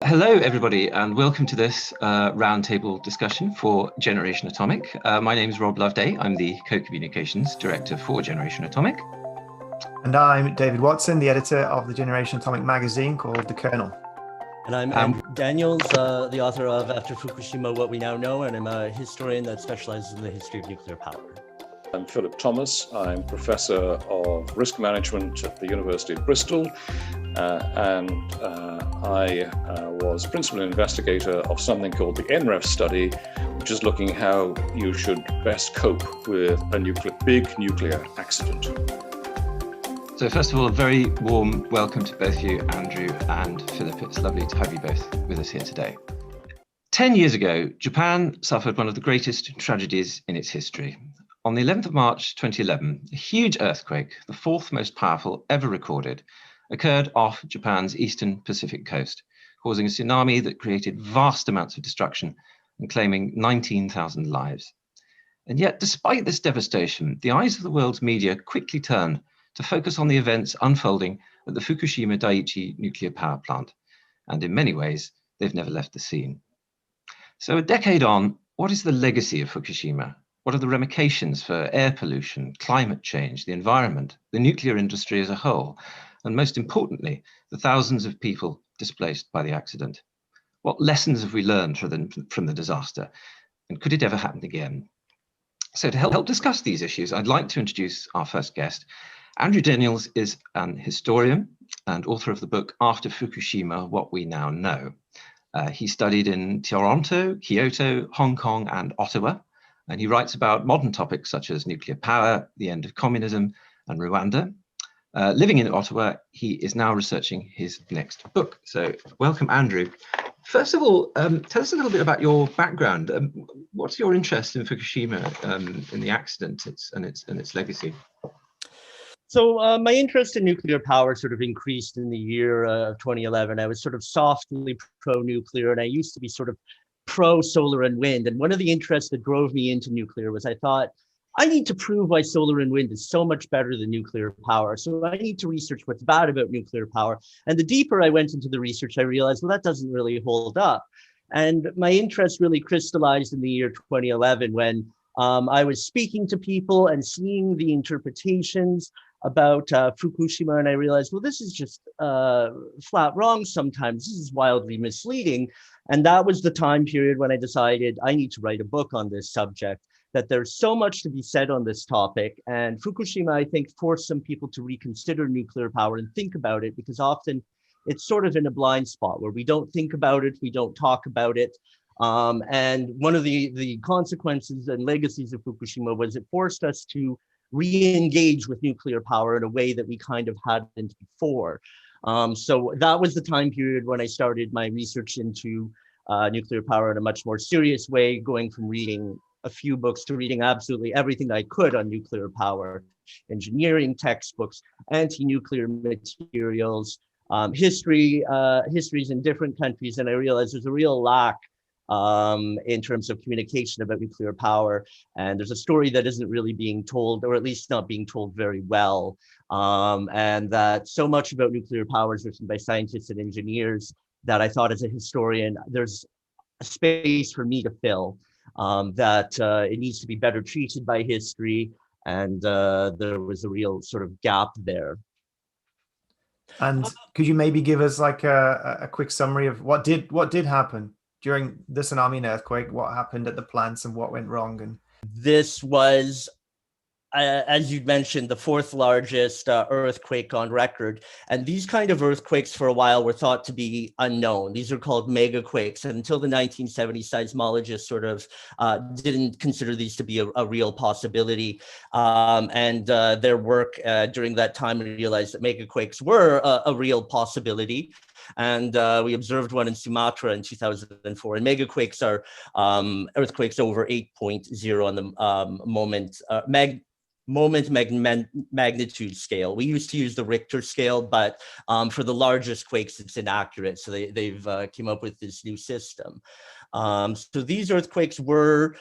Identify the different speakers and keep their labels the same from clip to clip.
Speaker 1: Hello, everybody, and welcome to this roundtable discussion for Generation Atomic. My name is Rob Loveday. I'm the Co-Communications Director for Generation Atomic.
Speaker 2: And I'm David Watson, the editor of the Generation Atomic magazine called The Kernel.
Speaker 3: And I'm Andrew Daniels, the author of After Fukushima, What We Now Know, and I'm a historian that specializes in the history of nuclear power.
Speaker 4: I'm Philip Thomas. I'm Professor of Risk Management at the University of Bristol, and I was Principal Investigator of something called the NREF study, which is looking how you should best cope with a big nuclear accident.
Speaker 1: So first of all, a very warm welcome to both you, Andrew and Philip. It's lovely to have you both with us here today. 10 years ago, Japan suffered one of the greatest tragedies in its history. On the 11th of March 2011, a huge earthquake, the fourth most powerful ever recorded, occurred off Japan's eastern Pacific coast, causing a tsunami that created vast amounts of destruction and claiming 19,000 lives. And yet, despite this devastation, the eyes of the world's media quickly turned to focus on the events unfolding at the Fukushima Daiichi nuclear power plant. And in many ways, they've never left the scene. So a decade on, what is the legacy of Fukushima? What are the ramifications for air pollution, climate change, the environment, the nuclear industry as a whole, and most importantly, the thousands of people displaced by the accident? What lessons have we learned from the disaster? And could it ever happen again? So to help discuss these issues, I'd like to introduce our first guest. Andrew Daniels is an historian and author of the book After Fukushima, What We Now Know. He studied in Toronto, Kyoto, Hong Kong, and Ottawa. And he writes about modern topics such as nuclear power, the end of communism, and Rwanda. Living in Ottawa, he is now researching his next book. So welcome, Andrew. First of all, tell us a little bit about your background. What's your interest in Fukushima, in the accident and its legacy?
Speaker 3: So my interest in nuclear power sort of increased in the year of 2011. I was sort of softly pro-nuclear, and I used to be sort of pro-solar and wind. And one of the interests that drove me into nuclear was I thought, I need to prove why solar and wind is so much better than nuclear power. So I need to research what's bad about nuclear power. And the deeper I went into the research, I realized, well, that doesn't really hold up. And my interest really crystallized in the year 2011 when I was speaking to people and seeing the interpretations about Fukushima, and I realized, well, this is just flat wrong sometimes. This is wildly misleading. And that was the time period when I decided I need to write a book on this subject, that there's so much to be said on this topic. And Fukushima, I think, forced some people to reconsider nuclear power and think about it, because often it's sort of in a blind spot where we don't think about it, we don't talk about it. And one of the consequences and legacies of Fukushima was it forced us to re-engage with nuclear power in a way that we kind of hadn't before. So that was the time period when I started my research into nuclear power in a much more serious way, going from reading a few books to reading absolutely everything I could on nuclear power, engineering textbooks, anti-nuclear materials, histories in different countries. And I realized there's a real lack in terms of communication about nuclear power. And there's a story that isn't really being told, or at least not being told very well. And that so much about nuclear power is written by scientists and engineers that I thought, as a historian, there's a space for me to fill, that it needs to be better treated by history. And there was a real sort of gap there.
Speaker 2: And could you maybe give us like a quick summary of what did happen during the tsunami and earthquake? What happened at the plants and what went wrong? And
Speaker 3: this was, as you mentioned, the fourth largest earthquake on record. And these kind of earthquakes for a while were thought to be unknown. These are called megaquakes. And until the 1970s, seismologists sort of didn't consider these to be a real possibility. And their work during that time realized that megaquakes were a real possibility. And we observed one in Sumatra in 2004. And megaquakes are earthquakes over 8.0 on the moment magnitude scale. We used to use the Richter scale, but for the largest quakes, it's inaccurate. So they've came up with this new system. So these earthquakes were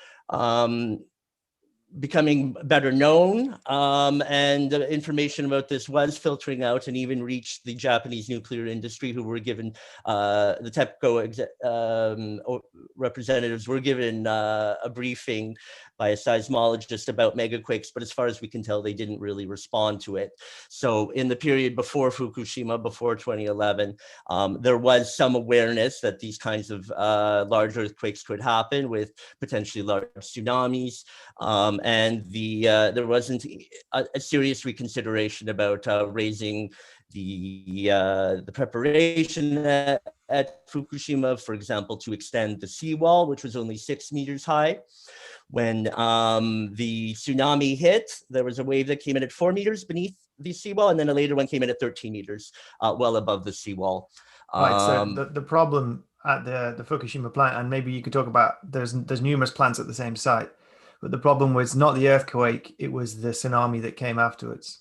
Speaker 3: becoming better known, and information about this was filtering out and even reached the Japanese nuclear industry, who were given, the TEPCO representatives were given a briefing by a seismologist about megaquakes, but as far as we can tell, they didn't really respond to it. So in the period before Fukushima, before 2011, there was some awareness that these kinds of large earthquakes could happen with potentially large tsunamis. And there wasn't a serious reconsideration about raising the preparation at Fukushima, for example, to extend the seawall, which was only 6 meters high. When the tsunami hit, there was a wave that came in at 4 meters beneath the seawall, and then a later one came in at 13 meters, well above the seawall.
Speaker 2: Right. So the problem at the Fukushima plant, and maybe you could talk about, there's numerous plants at the same site, but the problem was not the earthquake, it was the tsunami that came afterwards.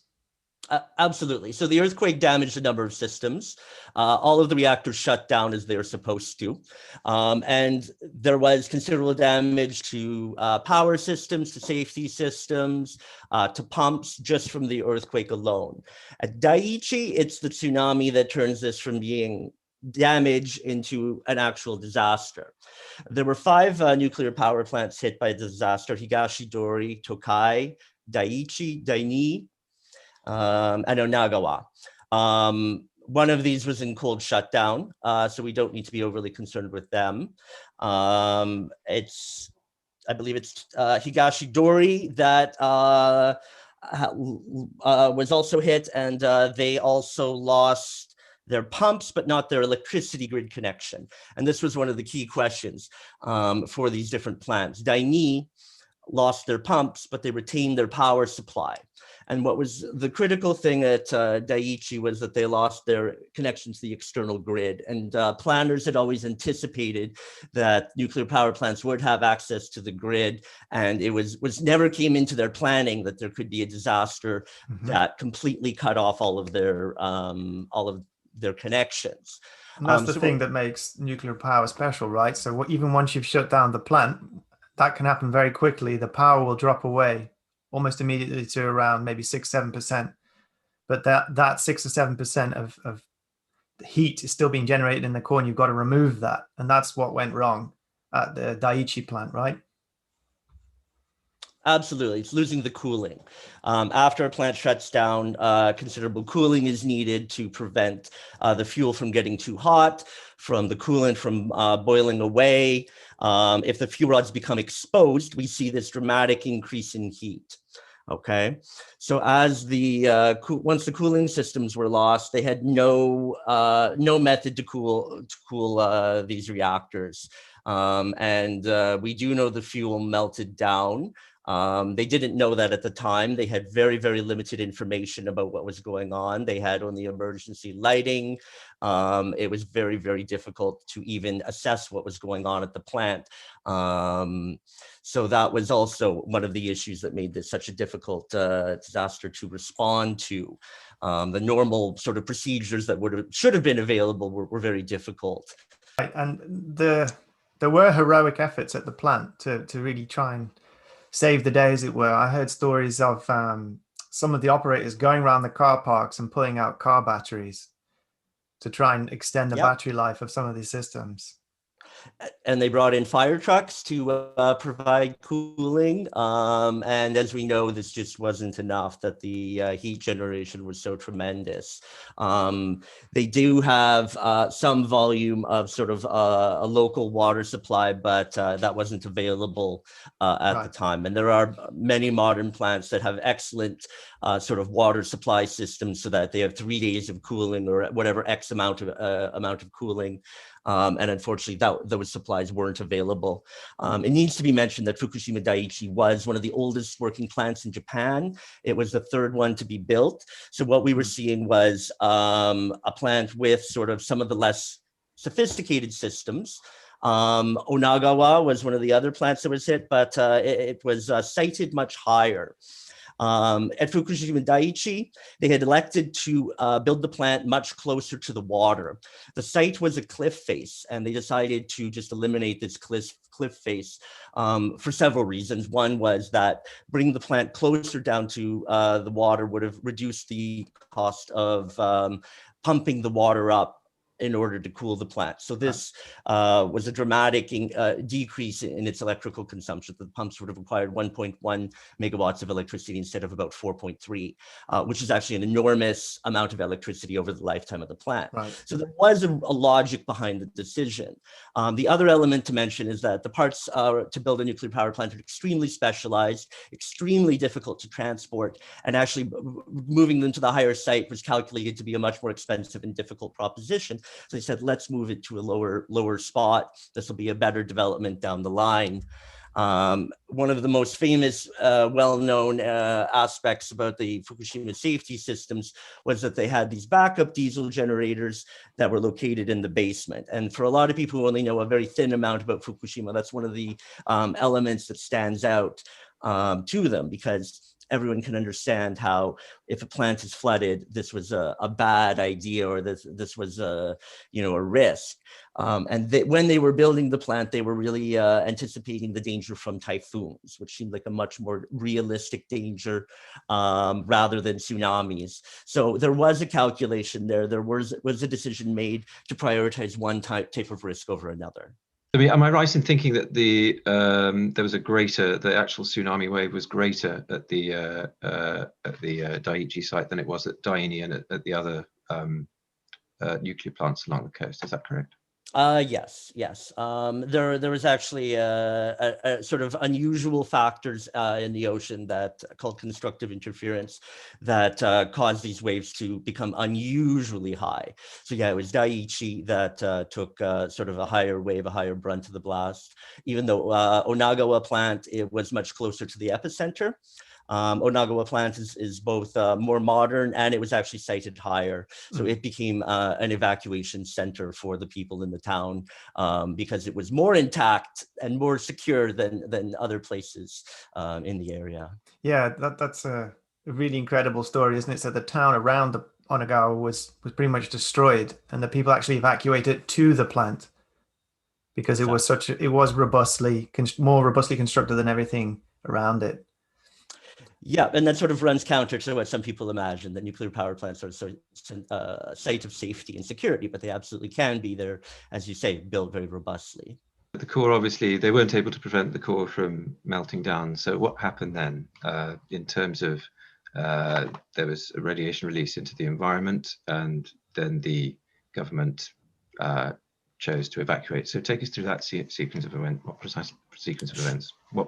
Speaker 3: Absolutely. So the earthquake damaged a number of systems. All of the reactors shut down as they were supposed to. And there was considerable damage to power systems, to safety systems, to pumps, just from the earthquake alone. At Daiichi, it's the tsunami that turns this from being damage into an actual disaster. There were 5 nuclear power plants hit by the disaster: Higashidori, Tokai, Daiichi, Daini, and Onagawa. One of these was in cold shutdown, so we don't need to be overly concerned with them. I believe it's Higashidori that was also hit, and they also lost their pumps, but not their electricity grid connection. And this was one of the key questions for these different plants. Daini lost their pumps, but they retained their power supply. And what was the critical thing at Daiichi was that they lost their connection to the external grid. And planners had always anticipated that nuclear power plants would have access to the grid, and it was never came into their planning that there could be a disaster that completely cut off all of their connections.
Speaker 2: And that's the thing that makes nuclear power special, right? So even once you've shut down the plant, that can happen very quickly. The power will drop away almost immediately to around maybe 6-7%. But that 6 or 7% of the heat is still being generated in the core, and you've got to remove that. And that's what went wrong at the Daiichi plant, right?
Speaker 3: Absolutely, it's losing the cooling. After a plant shuts down, considerable cooling is needed to prevent the fuel from getting too hot, from the coolant from boiling away. If the fuel rods become exposed, we see this dramatic increase in heat. Okay, so as once the cooling systems were lost, they had no method to cool these reactors, and we do know the fuel melted down. They didn't know that at the time. They had very, very limited information about what was going on. They had only emergency lighting. It was very, very difficult to even assess what was going on at the plant. So that was also one of the issues that made this such a difficult disaster to respond to. The normal sort of procedures that should have been available were very difficult.
Speaker 2: Right. And there were heroic efforts at the plant to really try and save the day, as it were. I heard stories of some of the operators going around the car parks and pulling out car batteries to try and extend the battery life of some of these systems.
Speaker 3: And they brought in fire trucks to provide cooling. And as we know, this just wasn't enough, that the heat generation was so tremendous. They do have some volume of sort of a local water supply, but that wasn't available at the time. And there are many modern plants that have excellent sort of water supply systems, so that they have 3 days of cooling, or whatever X amount of cooling. And unfortunately, those supplies weren't available. It needs to be mentioned that Fukushima Daiichi was one of the oldest working plants in Japan. It was the 3rd one to be built. So what we were seeing was a plant with sort of some of the less sophisticated systems. Onagawa was one of the other plants that was hit, but it was sited much higher. At Fukushima Daiichi, they had elected to build the plant much closer to the water. The site was a cliff face, and they decided to just eliminate this cliff face for several reasons. One was that bringing the plant closer down to the water would have reduced the cost of pumping the water up in order to cool the plant. So this was a dramatic decrease in its electrical consumption. The pumps would have required 1.1 megawatts of electricity instead of about 4.3, which is actually an enormous amount of electricity over the lifetime of the plant.
Speaker 2: Right.
Speaker 3: So there was a logic behind the decision. The other element to mention is that the parts to build a nuclear power plant are extremely specialized, extremely difficult to transport, and actually moving them to the higher site was calculated to be a much more expensive and difficult proposition. So they said, let's move it to a lower spot. This will be a better development down the line. One of the most famous, well-known aspects about the Fukushima safety systems was that they had these backup diesel generators that were located in the basement. And for a lot of people who only know a very thin amount about Fukushima, that's one of the elements that stands out to them, because everyone can understand how if a plant is flooded, this was a bad idea, or this was a risk. And when they were building the plant, they were really anticipating the danger from typhoons, which seemed like a much more realistic danger rather than tsunamis. So there was a calculation there. There was a decision made to prioritize one type of risk over another.
Speaker 1: I mean, am I right in thinking that the actual tsunami wave was greater at the Daiichi site than it was at Daini and at the other nuclear plants along the coast? Is that correct?
Speaker 3: Yes. There was actually a sort of unusual factors in the ocean that called constructive interference that caused these waves to become unusually high. So yeah, it was Daiichi that took sort of a higher wave, a higher brunt of the blast, even though Onagawa plant, it was much closer to the epicenter. Onagawa plant is both more modern, and it was actually sited higher. So it became an evacuation center for the people in the town because it was more intact and more secure than other places in the area.
Speaker 2: Yeah, that's a really incredible story, isn't it? So the town around the Onagawa was pretty much destroyed, and the people actually evacuated to the plant because it was more robustly constructed than everything around it.
Speaker 3: Yeah, and that sort of runs counter to what some people imagine, that nuclear power plants are a site of safety and security, but they absolutely can be. They're, as you say, built very robustly.
Speaker 1: The core, obviously, they weren't able to prevent the core from melting down. So what happened then in terms of there was a radiation release into the environment, and then the government chose to evacuate. So take us through that sequence of events. What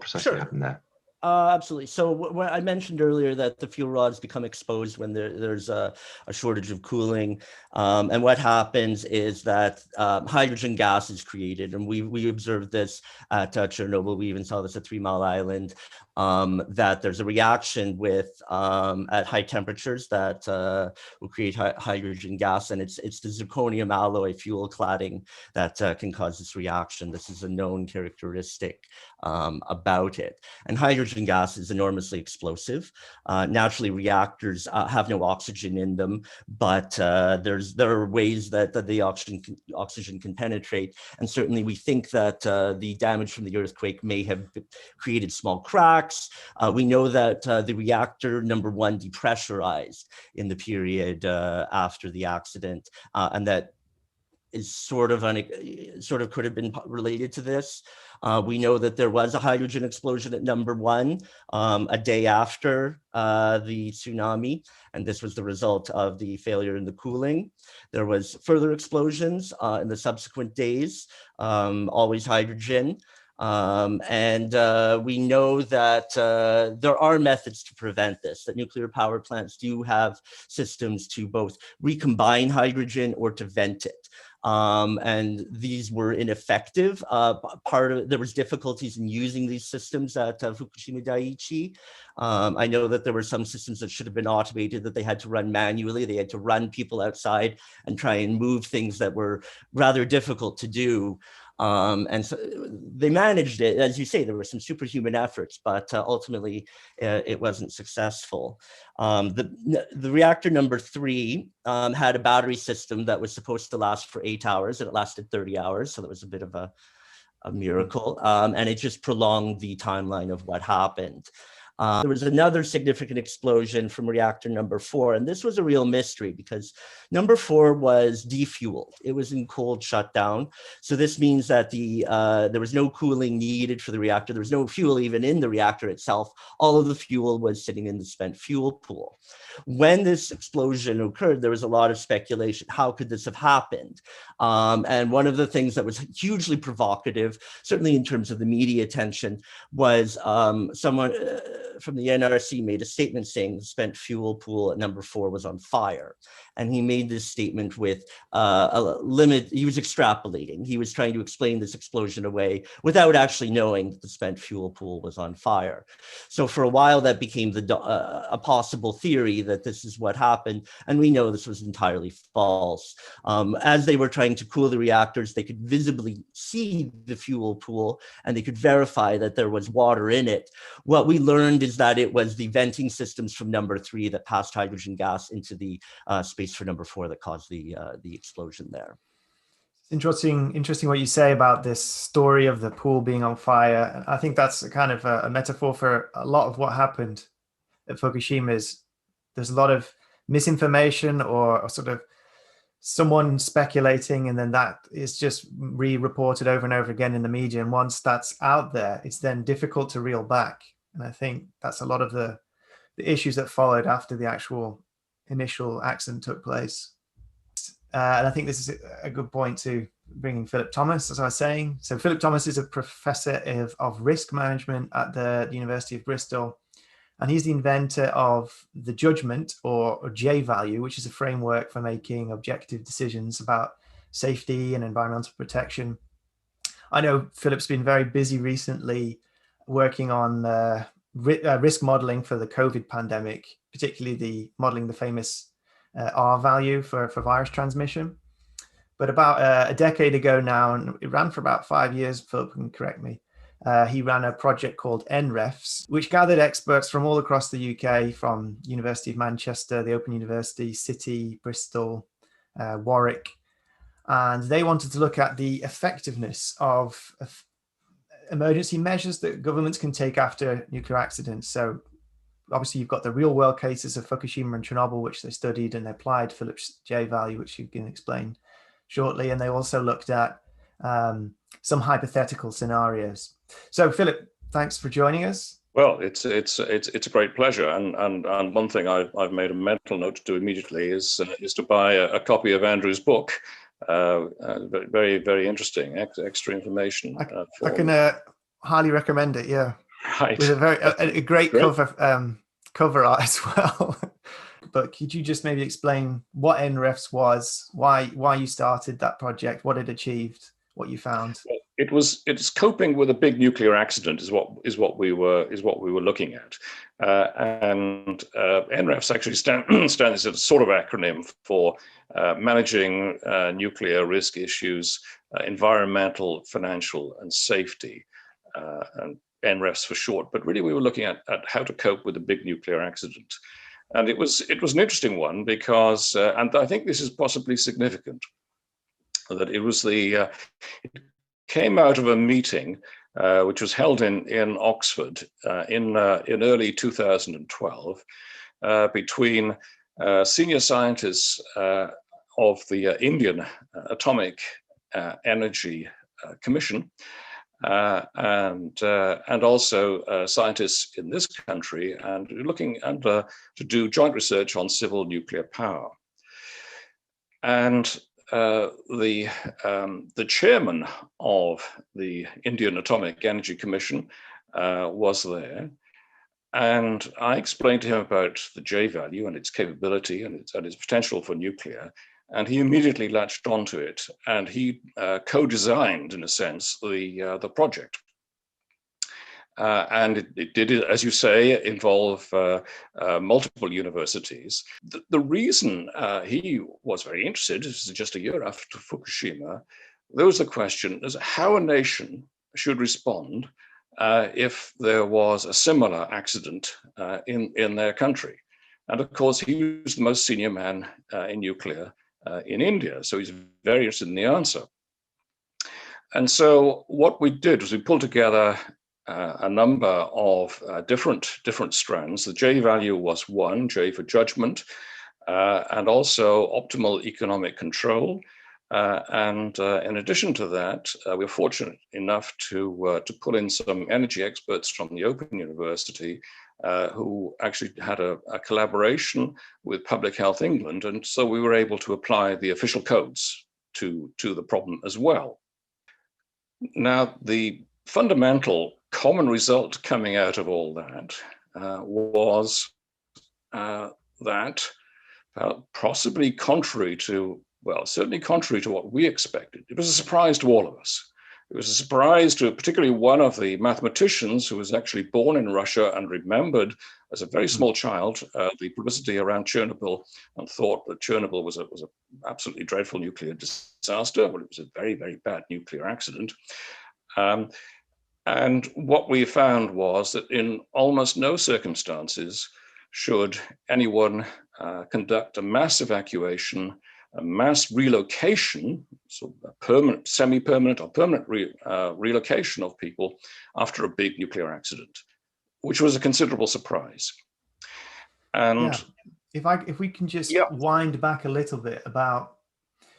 Speaker 1: precisely happened there?
Speaker 3: Absolutely. So what I mentioned earlier that the fuel rods become exposed when there's a shortage of cooling. And what happens is that hydrogen gas is created. And we observed this at Chernobyl. We even saw this at 3 Mile Island, that there's a reaction with at high temperatures that will create hydrogen gas. And it's the zirconium alloy fuel cladding that can cause this reaction. This is a known characteristic about it. And hydrogen gas is enormously explosive. Naturally, reactors have no oxygen in them, but there are ways that the oxygen can penetrate. And certainly we think that the damage from the earthquake may have created small cracks. We know that the reactor number 1 depressurized in the period after the accident, and that is sort of could have been related to this. We know that there was a hydrogen explosion at number 1 a day after the tsunami, and this was the result of the failure in the cooling. There was further explosions in the subsequent days, always hydrogen. And we know that there are methods to prevent this, that nuclear power plants do have systems to both recombine hydrogen or to vent it. And these were ineffective. There was difficulties in using these systems at Fukushima Daiichi. I know that there were some systems that should have been automated that they had to run manually. They had to run people outside and try and move things that were rather difficult to do. And so they managed it. As you say, there were some superhuman efforts, but ultimately it wasn't successful. The reactor number 3 had a battery system that was supposed to last for 8 hours, and it lasted 30 hours. So that was a bit of a miracle. And it just prolonged the timeline of what happened. There was another significant explosion from reactor number 4, and this was a real mystery because number 4 was defueled. It was in cold shutdown. So this means that there was no cooling needed for the reactor. There was no fuel even in the reactor itself. All of the fuel was sitting in the spent fuel pool. When this explosion occurred, there was a lot of speculation. How could this have happened? And one of the things that was hugely provocative, certainly in terms of the media attention, was someone from the NRC made a statement saying the spent fuel pool at number 4 was on fire. And he made this statement with a limit. He was extrapolating. He was trying to explain this explosion away without actually knowing that the spent fuel pool was on fire. So for a while, that became a possible theory that this is what happened. And we know this was entirely false. As they were trying to cool the reactors, they could visibly see the fuel pool and they could verify that there was water in it. What we learned is that it was the venting systems from number 3 that passed hydrogen gas into the space for number 4 that caused the explosion there.
Speaker 2: Interesting what you say about this story of the pool being on fire. I think that's a kind of a metaphor for a lot of what happened at Fukushima. There's a lot of misinformation or sort of someone speculating, and then that is just re-reported over and over again in the media. And once that's out there, it's then difficult to reel back. And I think that's a lot of the issues that followed after the actual initial accident took place. And I think this is a good point to bring in Philip Thomas, as I was saying. So Philip Thomas is a professor of risk management at the University of Bristol. And he's the inventor of the judgment or J value, which is a framework for making objective decisions about safety and environmental protection. I know Philip's been very busy recently working on risk modeling for the COVID pandemic, particularly modeling the famous R value for virus transmission. But about a decade ago now, and it ran for about 5 years, Philip can correct me, he ran a project called NREFs, which gathered experts from all across the UK, from University of Manchester, the Open University, City, Bristol, Warwick. And they wanted to look at the effectiveness of emergency measures that governments can take after nuclear accidents. So obviously you've got the real world cases of Fukushima and Chernobyl, which they studied and they applied Philip's J value, which you can explain shortly. And they also looked at some hypothetical scenarios. So Philip, thanks for joining us.
Speaker 4: Well, it's a great pleasure, and one thing I've made a mental note to do immediately is to buy a copy of Andrew's book. Very, very interesting, extra information.
Speaker 2: I can highly recommend it. Yeah,
Speaker 4: right.
Speaker 2: With a great cover art as well. But could you just maybe explain what NREFs was, why you started that project, what it achieved, what you found?
Speaker 4: It's coping with a big nuclear accident is what we were looking at, and NREFs actually stands as a sort of acronym for managing nuclear risk issues, environmental, financial, and safety, and NREFs for short. But really, we were looking at how to cope with a big nuclear accident, and it was an interesting one because, and I think this is possibly significant, that it came out of a meeting which was held in Oxford in early 2012 between senior scientists of the Indian Atomic Energy Commission and also scientists in this country, and looking to do joint research on civil nuclear power. And the chairman of the Indian Atomic Energy Commission was there, and I explained to him about the J value and its capability and its potential for nuclear, and he immediately latched onto it, and he co-designed, in a sense, the project. And it did, as you say, involve multiple universities. The reason he was very interested, this is just a year after Fukushima, there was the question as how a nation should respond if there was a similar accident in their country. And of course, he was the most senior man in nuclear in India, so he's very interested in the answer. And so what we did was we pulled together a number of different strands. The J value was 1, J for judgment, and also optimal economic control. And in addition to that, we were fortunate enough to pull in some energy experts from the Open University who actually had a collaboration with Public Health England. And so we were able to apply the official codes to the problem as well. Now, the fundamental common result coming out of all that was that possibly contrary to, well, certainly contrary to what we expected, it was a surprise to all of us. It was a surprise to particularly one of the mathematicians who was actually born in Russia and remembered as a very small child the publicity around Chernobyl and thought that Chernobyl was an absolutely dreadful nuclear disaster. Well, it was a very, very bad nuclear accident. And what we found was that in almost no circumstances should anyone conduct a mass evacuation, a mass relocation, so a permanent, semi-permanent or permanent relocation of people after a big nuclear accident, which was a considerable surprise. And
Speaker 2: if we can just wind back a little bit about,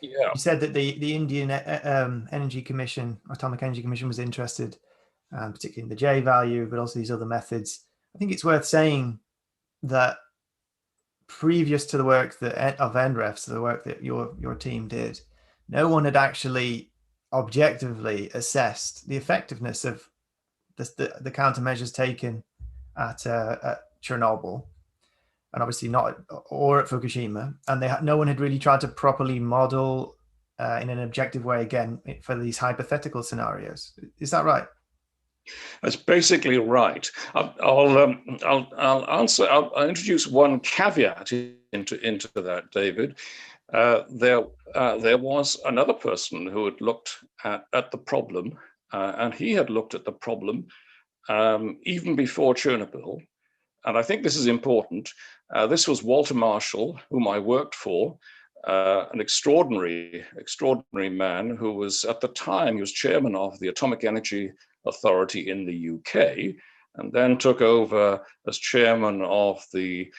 Speaker 2: you said that the Indian Energy Commission, Atomic Energy Commission, was interested, particularly in the J value, but also these other methods. I think it's worth saying that previous to the work of NREF, so the work that your team did, no one had actually objectively assessed the effectiveness of the countermeasures taken at Chernobyl, and obviously not or at Fukushima, and no one had really tried to properly model in an objective way again for these hypothetical scenarios. Is that right?
Speaker 4: That's basically right. I'll introduce one caveat into that, David. There was another person who had looked at the problem, and he had looked at the problem even before Chernobyl. And I think this is important. This was Walter Marshall, whom I worked for, an extraordinary man who was, at the time, he was chairman of the Atomic Energy Authority in the UK, and then took over as chairman of the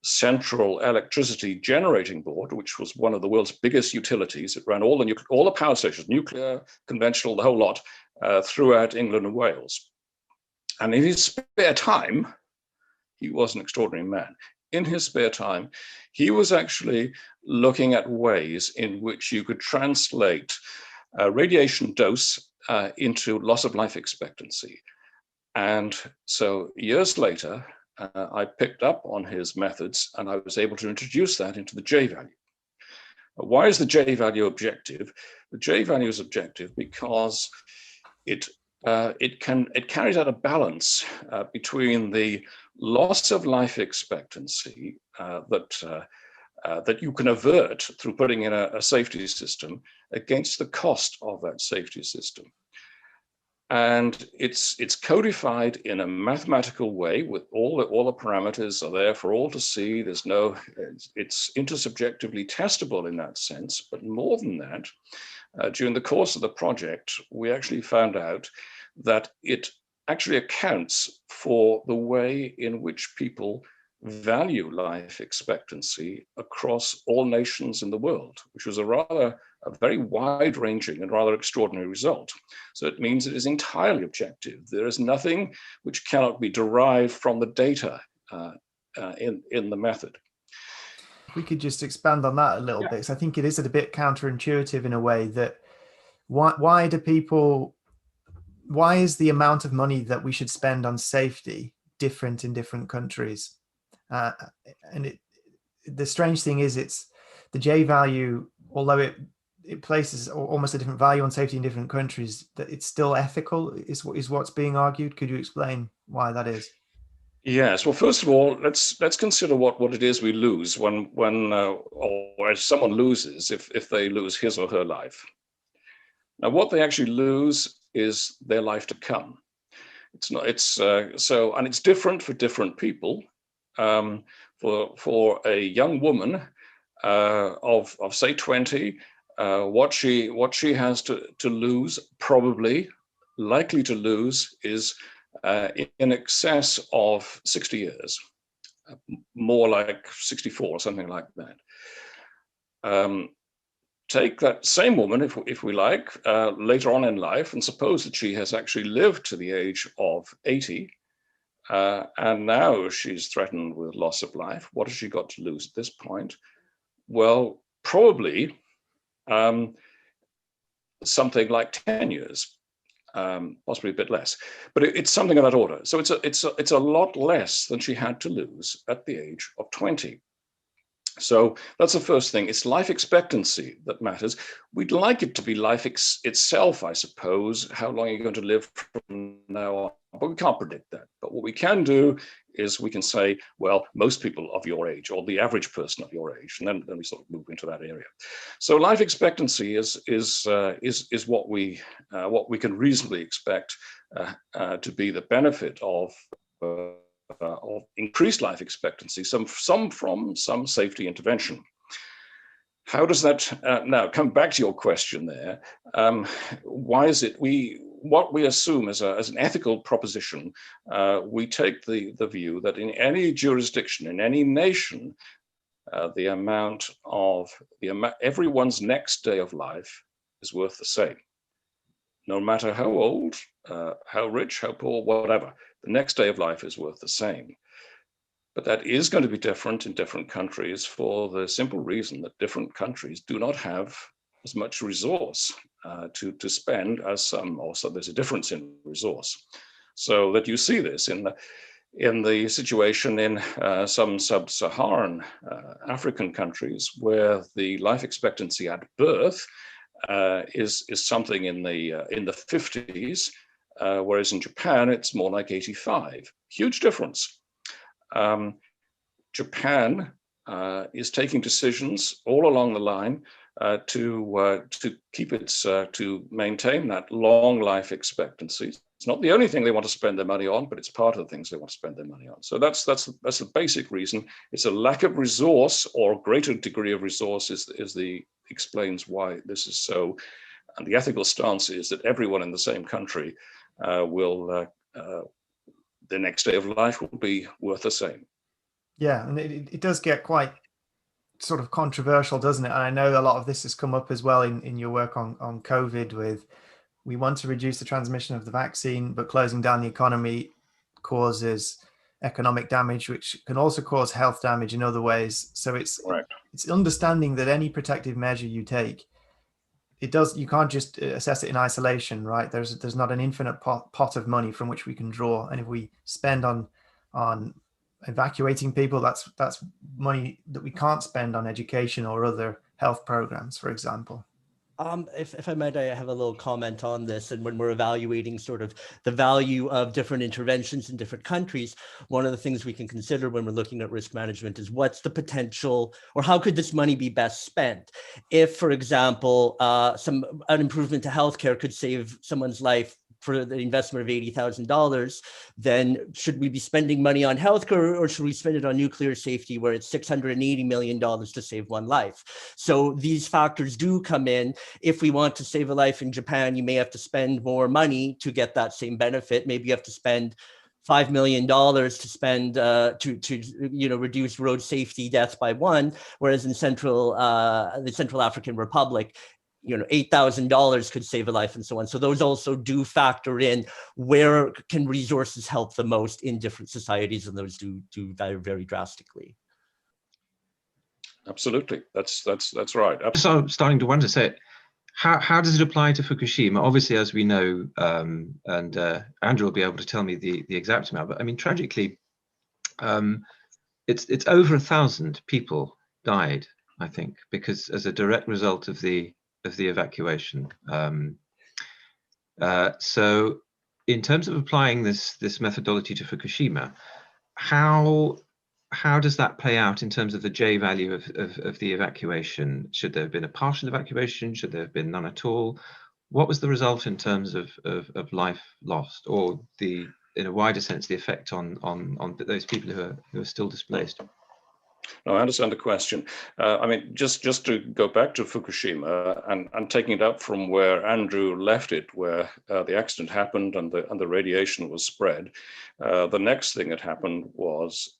Speaker 4: Central Electricity Generating Board, which was one of the world's biggest utilities. It ran all the power stations, nuclear, conventional, the whole lot, throughout England and Wales. And in his spare time, he was an extraordinary man. In his spare time, he was actually looking at ways in which you could translate radiation dose into loss of life expectancy. And so years later, I picked up on his methods and I was able to introduce that into the J value. Why is the J value objective? The J value is objective because it carries out a balance between the loss of life expectancy that you can avert through putting in a safety system against the cost of that safety system. And it's codified in a mathematical way with all the parameters are there for all to see. It's intersubjectively testable in that sense, but more than that, during the course of the project, we actually found out that it actually accounts for the way in which people value life expectancy across all nations in the world, which was a very wide-ranging and rather extraordinary result. So it means it is entirely objective. There is nothing which cannot be derived from the data in the method.
Speaker 2: If we could just expand on that a little bit, because I think it is a bit counterintuitive in a way that why is the amount of money that we should spend on safety different in different countries? And the strange thing is, it's the J value, although it places almost a different value on safety in different countries, that it's still ethical is what's being argued. Could you explain why that is?
Speaker 4: Yes. Well, first of all, let's consider what it is we lose when or if someone loses if they lose his or her life. Now, what they actually lose is their life to come. It's not. It's so, and it's different for different people. For a young woman of say 20, what she has to lose, probably likely to lose, is in excess of 60 years, more like 64 or something like that. Take that same woman, if we like, later on in life, and suppose that she has actually lived to the age of 80, and now she's threatened with loss of life. What has she got to lose at this point? Well, probably something like 10 years, possibly a bit less, but it's something of that order. So it's a lot less than she had to lose at the age of 20. So that's the first thing. It's life expectancy that matters. We'd like it to be life itself, I suppose. How long are you going to live from now on? But we can't predict that. But what we can do is we can say, well, most people of your age, or the average person of your age, and then we sort of move into that area. So life expectancy is what we can reasonably expect to be the benefit of increased life expectancy, some from some safety intervention. How does that now come back to your question there? Why is it what we assume as an ethical proposition, we take the view that in any jurisdiction, in any nation, everyone's next day of life is worth the same. No matter how old, how rich, how poor, whatever, the next day of life is worth the same. But that is going to be different in different countries for the simple reason that different countries do not have as much resource to spend as some. Also, there's a difference in resource. So that you see this in the situation in some sub-Saharan African countries where the life expectancy at birth is something in the 50s, whereas in Japan it's more like 85. Huge difference. Japan is taking decisions all along the line to keep to maintain that long life expectancy. It's not the only thing they want to spend their money on, but it's part of the things they want to spend their money on. So that's the basic reason. It's a lack of resource, or greater degree of resource explains why this is so. And the ethical stance is that everyone in the same country the next day of life will be worth the same.
Speaker 2: Yeah, and it does get quite sort of controversial, doesn't it? And I know a lot of this has come up as well in your work on COVID, with we want to reduce the transmission of the vaccine, but closing down the economy causes economic damage, which can also cause health damage in other ways. So it's understanding that any protective measure you take, you can't just assess it in isolation, right? There's not an infinite pot of money from which we can draw. And if we spend on evacuating people, that's money that we can't spend on education or other health programs, for example.
Speaker 3: If I might, I have a little comment on this. And when we're evaluating sort of the value of different interventions in different countries, one of the things we can consider when we're looking at risk management is what's the potential, or how could this money be best spent? If, for example, an improvement to healthcare could save someone's life for the investment of $80,000, then should we be spending money on healthcare, or should we spend it on nuclear safety, where it's $680 million to save one life? So these factors do come in. If we want to save a life in Japan, you may have to spend more money to get that same benefit. Maybe you have to spend $5 million to spend to reduce road safety deaths by one, whereas in the Central African Republic, $8,000 could save a life, and so on. So those also do factor in where can resources help the most in different societies, and those do vary very drastically.
Speaker 4: Absolutely, that's right.
Speaker 1: So I'm starting to wonder, how does it apply to Fukushima? Obviously, as we know, and Andrew will be able to tell me the exact amount, but I mean, tragically, it's over 1,000 people died, I think, because as a direct result of the evacuation. So in terms of applying this methodology to Fukushima, how does that play out in terms of the J value of the evacuation? Should there have been a partial evacuation? Should there have been none at all? What was the result in terms of life lost, or in a wider sense, the effect on those people who are still displaced?
Speaker 4: No, I understand the question. I mean, just to go back to Fukushima and taking it up from where Andrew left it, where the accident happened and the radiation was spread. The next thing that happened was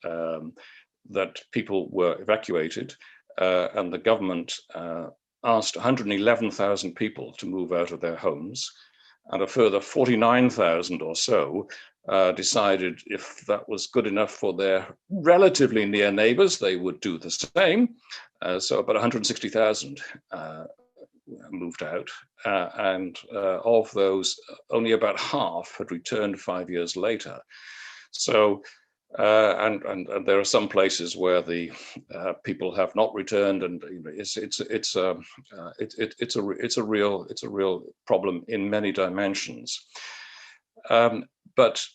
Speaker 4: that people were evacuated, and the government asked 111,000 people to move out of their homes, and a further 49,000 or so decided if that was good enough for their relatively near neighbors, they would do the same. So about 160,000 moved out, and of those, only about half had returned 5 years later. So, and there are some places where the people have not returned, and it's a real problem in many dimensions. But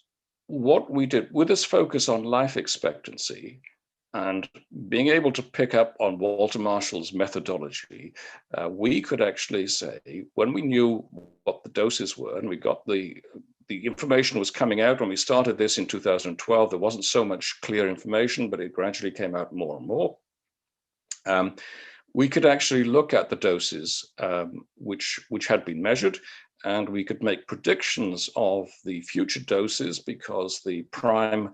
Speaker 4: what we did with this focus on life expectancy and being able to pick up on Walter Marshall's methodology, we could actually say, when we knew what the doses were and we got the information was coming out when we started this in 2012, there wasn't so much clear information, but it gradually came out more and more. We could actually look at the doses which had been measured, and we could make predictions of the future doses, because the prime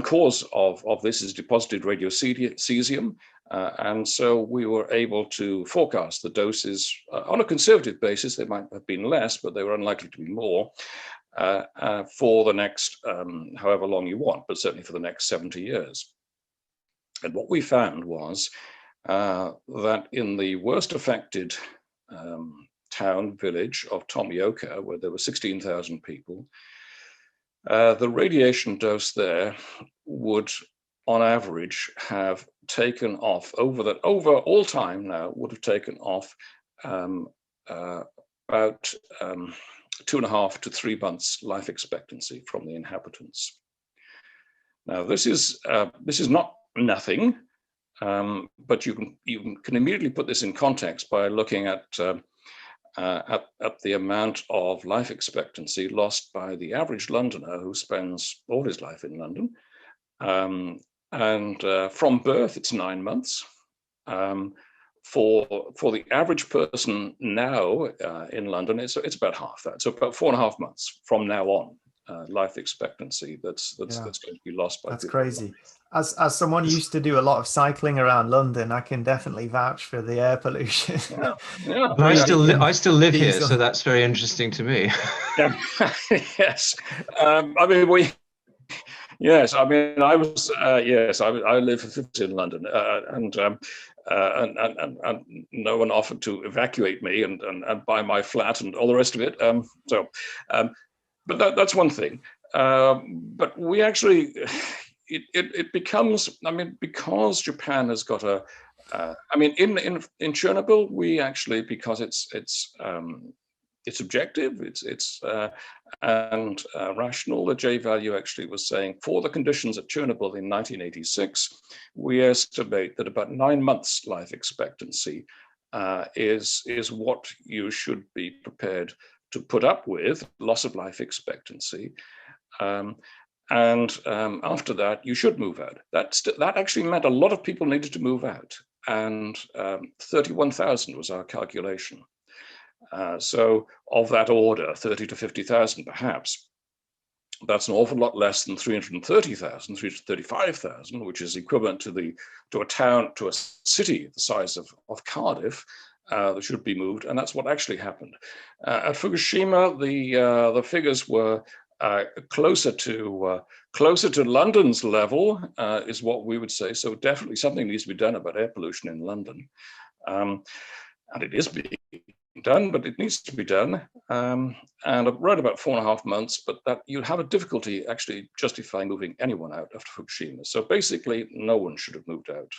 Speaker 4: cause of this is deposited radiocesium. And so we were able to forecast the doses on a conservative basis. They might have been less, but they were unlikely to be more for the next, however long you want, but certainly for the next 70 years. And what we found was that in the worst affected village of Tomioka, where there were 16,000 people, the radiation dose there would, on average, have taken off over all time now, would have taken off about 2.5 to 3 months life expectancy from the inhabitants. Now, this is not nothing, but you can immediately put this in context by looking at the amount of life expectancy lost by the average Londoner who spends all his life in London. And from birth, it's 9 months. For the average person now in London, it's about half that. So about 4.5 months from now on, life expectancy that's going to be lost by.
Speaker 2: That's crazy. As someone who used to do a lot of cycling around London, I can definitely vouch for the air pollution.
Speaker 1: Yeah. I still live here, so that's very interesting to me.
Speaker 4: Yes, I mean Yes, I mean I was I live in London, and no one offered to evacuate me and buy my flat and all the rest of it. But that's one thing. But we actually. It becomes, I mean, because Japan has got I mean, in Chernobyl, we actually, because it's objective, and rational. The J value actually was saying for the conditions at Chernobyl in 1986, we estimate that about 9 months life expectancy is what you should be prepared to put up with, loss of life expectancy. And after that, you should move out. That actually meant a lot of people needed to move out, and 31,000 was our calculation. So of that order, 30 to 50,000 perhaps. That's an awful lot less than 330,000, 335,000, which is equivalent to a city the size of Cardiff that should be moved, and that's what actually happened. At Fukushima, the figures were closer to London's level, is what we would say. So definitely something needs to be done about air pollution in London, and it is being done, but it needs to be done. And around about 4.5 months, but that you'd have a difficulty actually justifying moving anyone out after Fukushima. So basically, no one should have moved out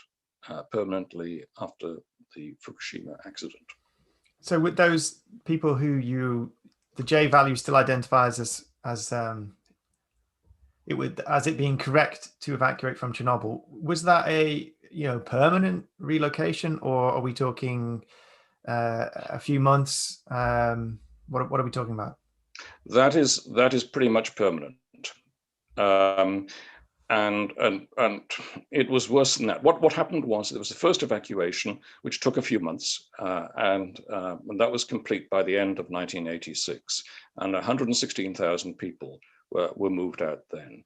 Speaker 4: permanently after the Fukushima accident.
Speaker 2: So with those people who the J value still identifies as it being correct to evacuate from Chernobyl, was that a permanent relocation, or are we talking a few months? What are we talking about?
Speaker 4: That is pretty much permanent. And it was worse than that. What happened was there was the first evacuation, which took a few months, and that was complete by the end of 1986, and 116,000 people were moved out then.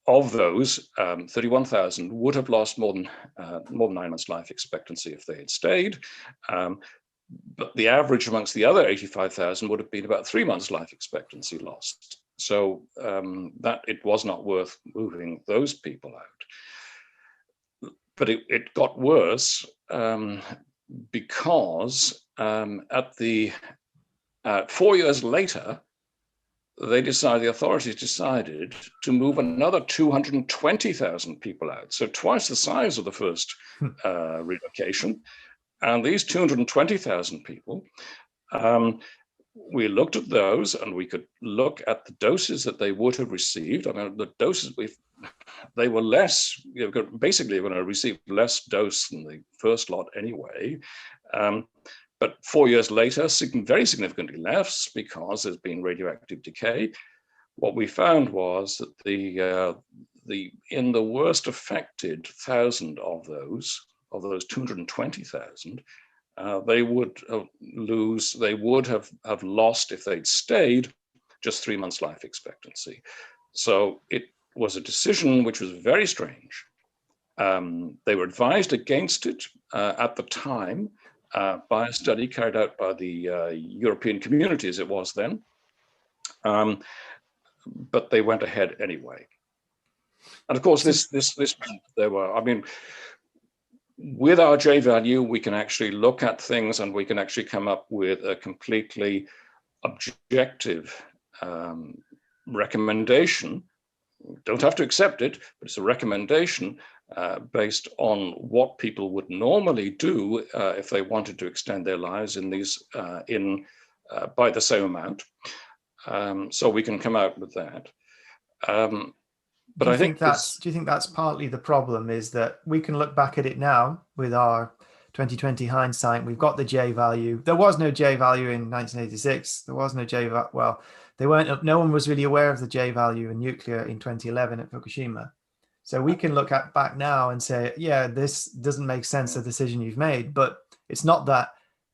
Speaker 4: Of those, 31,000 would have lost more than 9 months life expectancy if they had stayed. But the average amongst the other 85,000 would have been about 3 months life expectancy lost. So that it was not worth moving those people out. But it got worse because at the 4 years later, the authorities decided to move another 220,000 people out. So twice the size of the first relocation. And these 220,000 people, we looked at those, and we could look at the doses that they would have received. I mean, the doses they were less, basically going to receive less dose than the first lot anyway. But 4 years later, very significantly less, because there's been radioactive decay. What we found was that in the worst affected 1,000 of those 220,000, they would have lost, if they'd stayed, just 3 months life expectancy. So it was a decision which was very strange. They were advised against it at the time by a study carried out by the European Community, as it was then, but they went ahead anyway. And of course, this there were, I mean, with our J value, we can actually look at things, and we can actually come up with a completely objective recommendation. Don't have to accept it, but it's a recommendation based on what people would normally do if they wanted to extend their lives in these by the same amount. So we can come out with that. But I think
Speaker 2: do you think that's partly the problem, is that we can look back at it now with our 2020 hindsight? We've got the J value. There was no J value in 1986. There was no J value. Well, no one was really aware of the J value in nuclear in 2011 at Fukushima. So we can look back now and say, yeah, this doesn't make sense, the decision you've made. But it's not that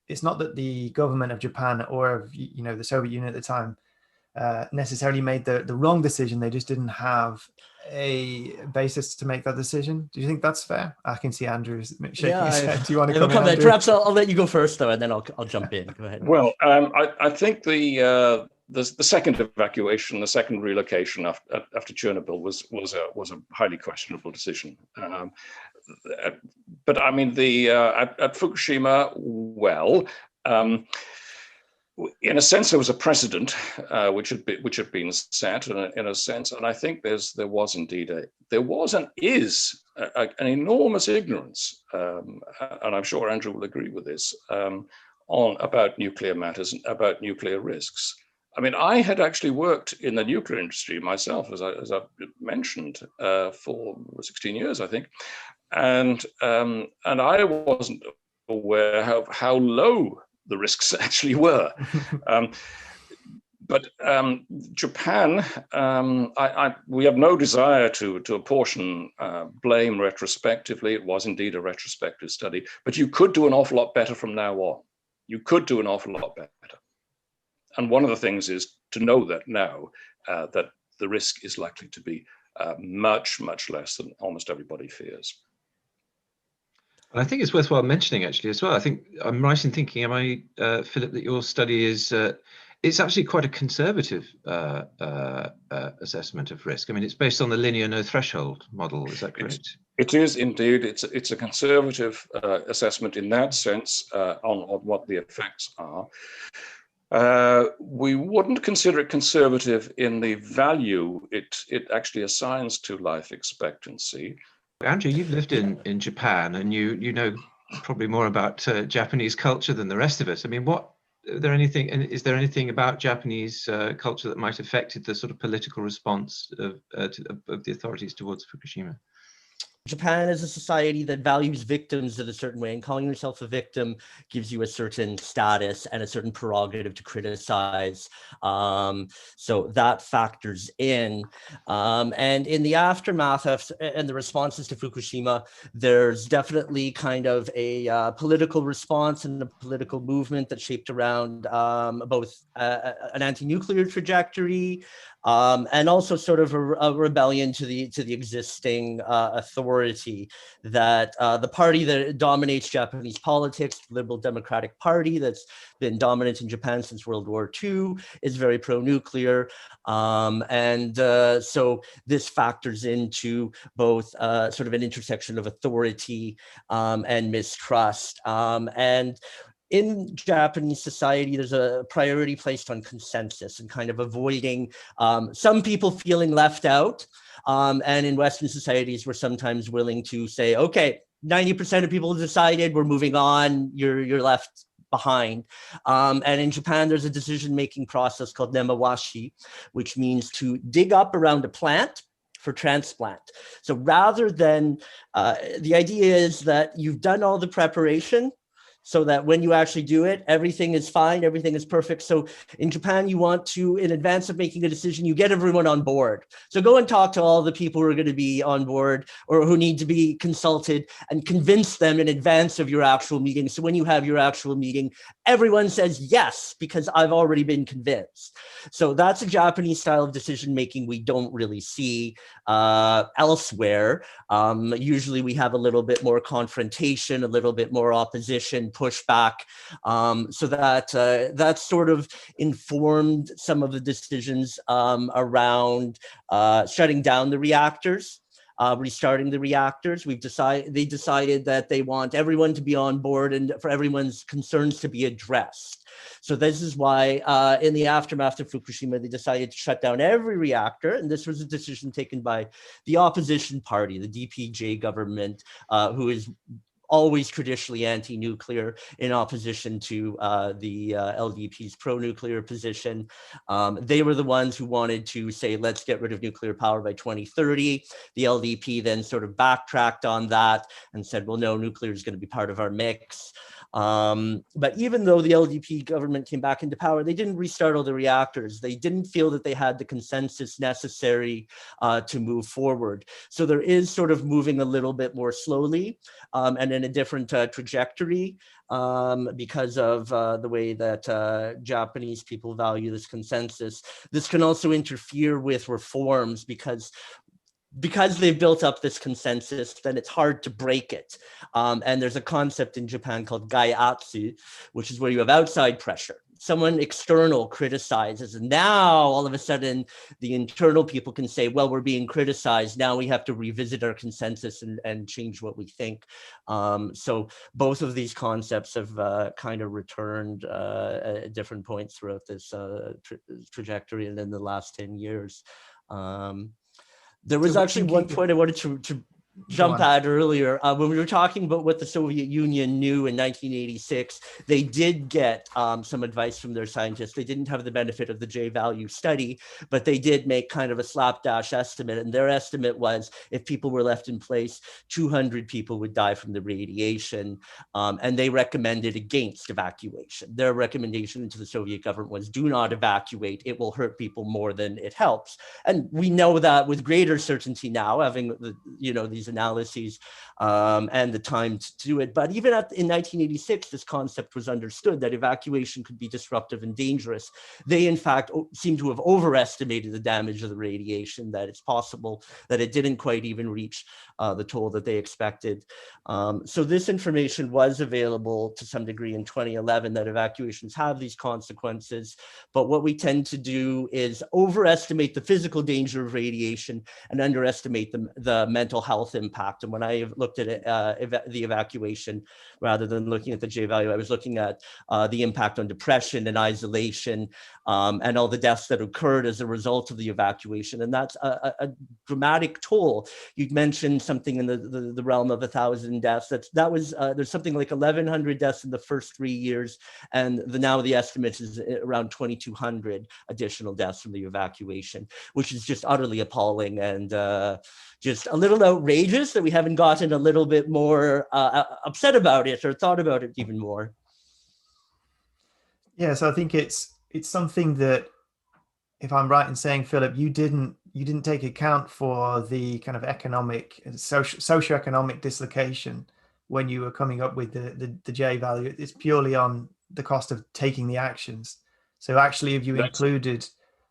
Speaker 2: the government of Japan or of, the Soviet Union at the time necessarily made the wrong decision. They just didn't have a basis to make that decision. Do you think that's fair? I can see Andrew shaking his head. Do you want to come in?
Speaker 3: Perhaps I'll let you go first, though, and then I'll jump in. Go ahead.
Speaker 4: Well, I think the second evacuation, the second relocation after Chernobyl was a highly questionable decision. But I mean, at Fukushima, well. In a sense, there was a precedent which had been set in a sense, and I think there was and is an enormous ignorance, and I'm sure Andrew will agree with this, about nuclear matters, about nuclear risks. I mean, I had actually worked in the nuclear industry myself, as I mentioned, for 16 years, I think, and I wasn't aware of how low the risks actually were. But Japan, we have no desire to apportion blame retrospectively. It was indeed a retrospective study, but you could do an awful lot better from now on. You could do an awful lot better. And one of the things is to know that now, that the risk is likely to be much, much less than almost everybody fears.
Speaker 1: And I think it's worthwhile mentioning actually as well. I think I'm right in thinking, Philip, that your study is it's actually quite a conservative assessment of risk. I mean, it's based on the linear no threshold model. Is that correct?
Speaker 4: It is indeed. It's a conservative assessment in that sense on what the effects are. We wouldn't consider it conservative in the value it actually assigns to life expectancy.
Speaker 1: Andrew, you've lived in Japan, and you know probably more about Japanese culture than the rest of us. I mean, is there anything about Japanese culture that might have affected the sort of political response of the authorities towards Fukushima?
Speaker 3: Japan is a society that values victims in a certain way, and calling yourself a victim gives you a certain status and a certain prerogative to criticize. So that factors in. And in the aftermath of and the responses to Fukushima, there's definitely kind of a political response and a political movement that shaped around both an anti-nuclear trajectory, and also sort of a rebellion to the existing authority that the party that dominates Japanese politics, the Liberal Democratic Party, that's been dominant in Japan since World War II, is very pro-nuclear. So this factors into both sort of an intersection of authority and mistrust. And in Japanese society, there's a priority placed on consensus and kind of avoiding some people feeling left out. And in Western societies, we're sometimes willing to say, okay, 90% of people decided, we're moving on, you're left behind. And in Japan, there's a decision-making process called Namawashi, which means to dig up around a plant for transplant. So rather than, the idea is that you've done all the preparation, so that when you actually do it, everything is fine, everything is perfect. So in Japan, you want to, in advance of making a decision, you get everyone on board. So go and talk to all the people who are going to be on board or who need to be consulted and convince them in advance of your actual meeting. So when you have your actual meeting, everyone says yes, because I've already been convinced. So that's a Japanese style of decision-making we don't really see elsewhere. Usually we have a little bit more confrontation, a little bit more opposition, pushback, so that sort of informed some of the decisions around shutting down the reactors, restarting the reactors. They decided that they want everyone to be on board and for everyone's concerns to be addressed. So this is why in the aftermath of Fukushima, they decided to shut down every reactor. And this was a decision taken by the opposition party, the DPJ government, who is always traditionally anti-nuclear in opposition to the LDP's pro-nuclear position. They were the ones who wanted to say, let's get rid of nuclear power by 2030. The LDP then sort of backtracked on that and said, well, no, nuclear is going to be part of our mix. But even though the LDP government came back into power, they didn't restart all the reactors. They didn't feel that they had the consensus necessary to move forward. So there is sort of moving a little bit more slowly and in a different trajectory because of the way that Japanese people value this consensus. This can also interfere with reforms because they've built up this consensus, then it's hard to break it. And there's a concept in Japan called Gaiatsu, which is where you have outside pressure. Someone external criticizes, and now all of a sudden the internal people can say, well, we're being criticized. Now we have to revisit our consensus and change what we think. So both of these concepts have kind of returned at different points throughout this trajectory and in the last 10 years. There was actually one point I wanted to jump at earlier. When we were talking about what the Soviet Union knew in 1986, they did get some advice from their scientists. They didn't have the benefit of the J-value study, but they did make kind of a slapdash estimate. And their estimate was if people were left in place, 200 people would die from the radiation. And they recommended against evacuation. Their recommendation to the Soviet government was do not evacuate. It will hurt people more than it helps. And we know that with greater certainty now, having these analyses and the time to do it. But even in 1986, this concept was understood that evacuation could be disruptive and dangerous. They, in fact, seem to have overestimated the damage of the radiation, that it's possible that it didn't quite even reach the toll that they expected. So this information was available to some degree in 2011, that evacuations have these consequences. But what we tend to do is overestimate the physical danger of radiation and underestimate the mental health impact. And when I looked at it, the evacuation, rather than looking at the J-value, I was looking at the impact on depression and isolation and all the deaths that occurred as a result of the evacuation. And that's a dramatic toll. You'd mentioned something in the realm of 1,000 deaths. There's something like 1,100 deaths in the first 3 years. And now the estimate is around 2,200 additional deaths from the evacuation, which is just utterly appalling and just a little outrageous ages that we haven't gotten a little bit more upset about it or thought about it even more?
Speaker 2: Yeah, so I think it's something that, if I'm right in saying, Philip, you didn't take account for the kind of economic and socioeconomic dislocation when you were coming up with the J value. It's purely on the cost of taking the actions. So actually, if you included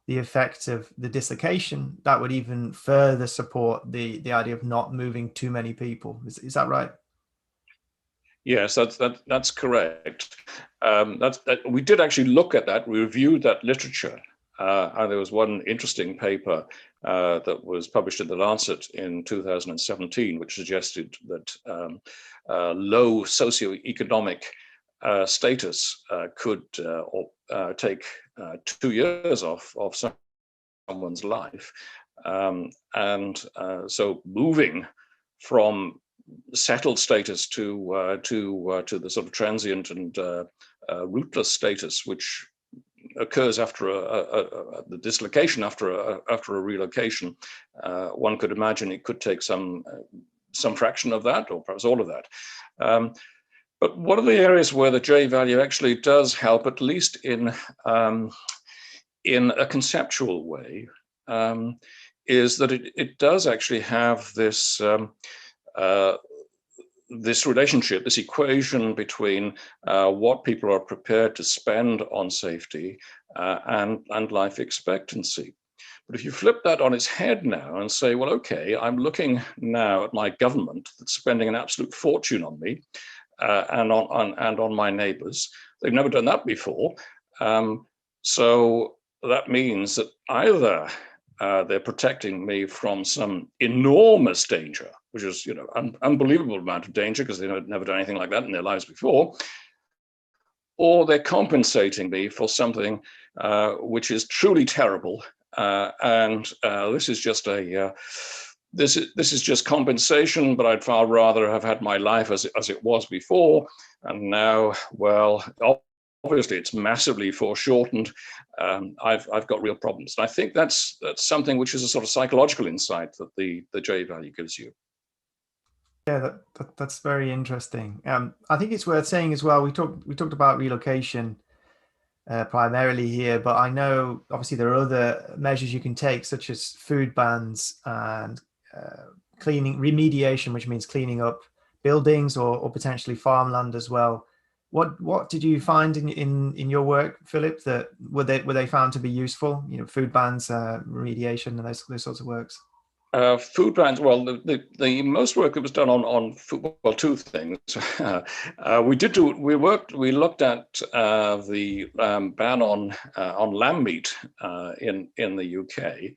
Speaker 2: the effect of the dislocation, that would even further support the idea of not moving too many people. Is that right?
Speaker 4: Yes, that's correct. We did actually look at that. We reviewed that literature, and there was one interesting paper that was published in The Lancet in 2017, which suggested that low socioeconomic status could take 2 years off of someone's life, and so moving from settled status to the sort of transient and rootless status, which occurs after the dislocation after a relocation. One could imagine it could take some fraction of that, or perhaps all of that. But one of the areas where the J value actually does help, at least in a conceptual way, is that it does actually have this this relationship, this equation between what people are prepared to spend on safety and life expectancy. But if you flip that on its head now and say, well, okay, I'm looking now at my government that's spending an absolute fortune on me and on my neighbors. They've never done that before. So that means that either they're protecting me from some enormous danger, which is, an unbelievable amount of danger because they've never done anything like that in their lives before, or they're compensating me for something which is truly terrible, and this is just this is just compensation. But I'd far rather have had my life as it was before, and now, well, obviously it's massively foreshortened. I've got real problems. And I think that's something which is a sort of psychological insight that the J value gives you.
Speaker 2: Yeah, that's very interesting. I think it's worth saying as well, we talked about relocation primarily here, but I know obviously there are other measures you can take, such as food bans and cleaning, remediation, which means cleaning up buildings or potentially farmland as well. What did you find in your work, Philip, that were they found to be useful? Food bans, remediation, and those sorts of works.
Speaker 4: Food bans. Well, the most work that was done on food, well, two things. We looked at the ban on lamb meat in the UK,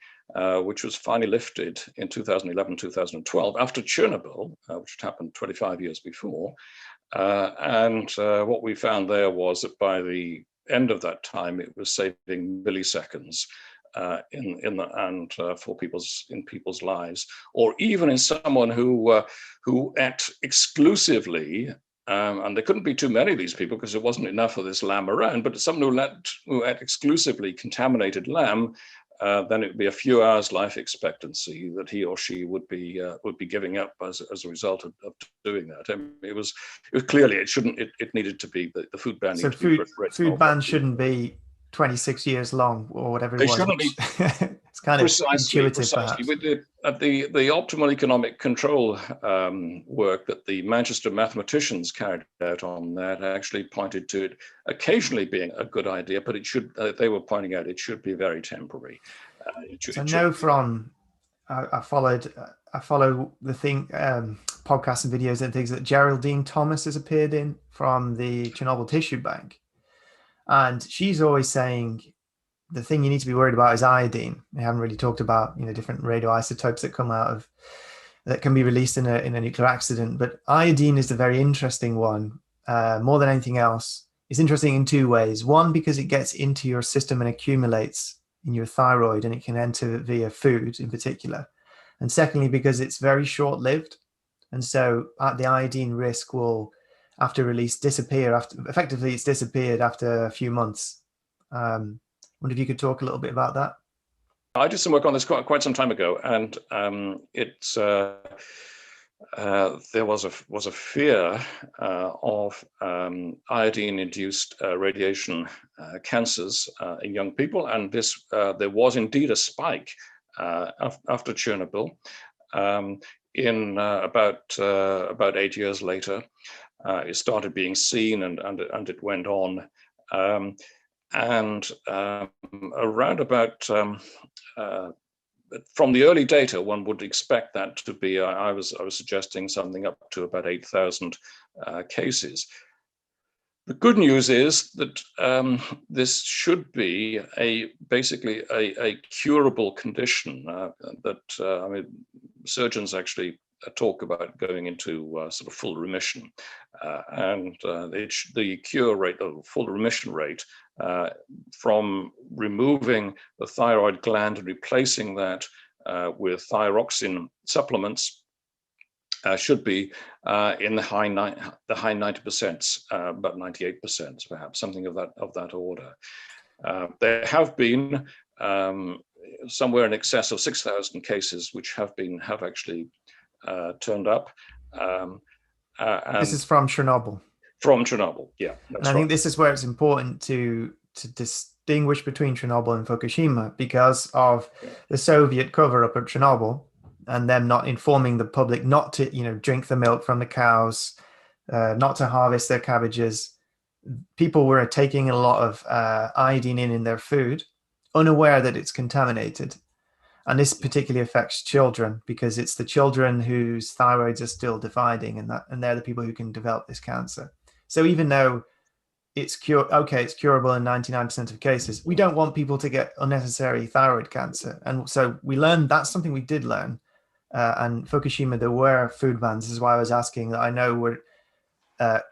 Speaker 4: which was finally lifted in 2011, 2012 after Chernobyl, which had happened 25 years before. And what we found there was that by the end of that time, it was saving milliseconds for people's lives, or even in someone who ate exclusively, and there couldn't be too many of these people because there wasn't enough of this lamb around. But someone who ate exclusively contaminated lamb, then it would be a few hours life expectancy that he or she would be giving up as a result of doing that. I mean, it was clearly it needed to be the food ban.
Speaker 2: So food ban shouldn't be 26 years long or whatever it was.
Speaker 4: Shouldn't be.
Speaker 2: It's kind of intuitive, perhaps.
Speaker 4: With the optimal economic control work that the Manchester mathematicians carried out on that actually pointed to it occasionally being a good idea, but it should. They were pointing out it should be very temporary.
Speaker 2: I know from I follow the thing podcasts and videos and things that Geraldine Thomas has appeared in from the Chernobyl Tissue Bank. And she's always saying the thing you need to be worried about is iodine. We haven't really talked about different radioisotopes that can be released in a nuclear accident, but iodine is the very interesting one. More than anything else, it's interesting in two ways. One, because it gets into your system and accumulates in your thyroid, and it can enter via food in particular. And secondly, because it's very short-lived, and so the iodine risk will, after release, disappear. Effectively, it's disappeared after a few months. Wonder if you could talk a little bit about that. I
Speaker 4: did some work on this quite some time ago, and it's there was a fear of iodine-induced radiation cancers in young people, and this there was indeed a spike after Chernobyl. In about 8 years later, it started being seen, and it went on, around about. From the early data, one would expect that to be, I was suggesting something up to about 8,000 cases. The good news is that this should be basically a curable condition. I mean, surgeons actually talk about going into sort of full remission, and the cure rate, the full remission rate, from removing the thyroid gland and replacing that with thyroxine supplements, should be in the high 90%, about 98%, perhaps, something of that order. There have been somewhere in excess of 6,000 cases which have actually turned up.
Speaker 2: This is from Chernobyl.
Speaker 4: From Chernobyl, yeah.
Speaker 2: And I think this is where it's important to distinguish between Chernobyl and Fukushima, because of the Soviet cover-up of Chernobyl and them not informing the public not to, drink the milk from the cows, not to harvest their cabbages. People were taking a lot of iodine in their food, unaware that it's contaminated. And this particularly affects children, because it's the children whose thyroids are still dividing, and they're the people who can develop this cancer. So even though it's curable in 99% of cases, we don't want people to get unnecessary thyroid cancer. And so we learned, that's something we did learn. And Fukushima, there were food bans. This is why I was asking, that I know were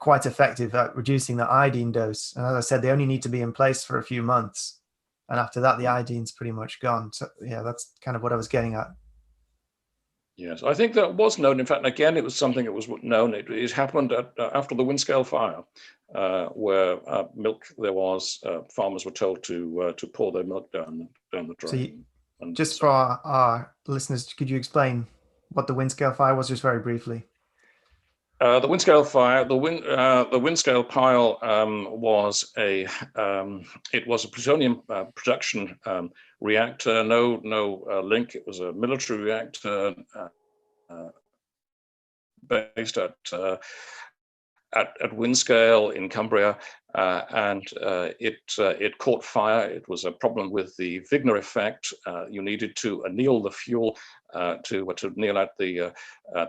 Speaker 2: quite effective at reducing the iodine dose. And as I said, they only need to be in place for a few months. And after that, the iodine's pretty much gone. So yeah, that's kind of what I was getting at.
Speaker 4: Yes, I think that was known. In fact, again, it was something that was known. It happened after the Windscale fire, where farmers were told to pour their milk down the drain.
Speaker 2: Just for our listeners, could you explain what the Windscale fire was, just very briefly?
Speaker 4: The Windscale fire, the Windscale pile was a plutonium production reactor. No link. It was a military reactor based at Windscale in Cumbria, and it caught fire. It was a problem with the Wigner effect. You needed to anneal the fuel to anneal out the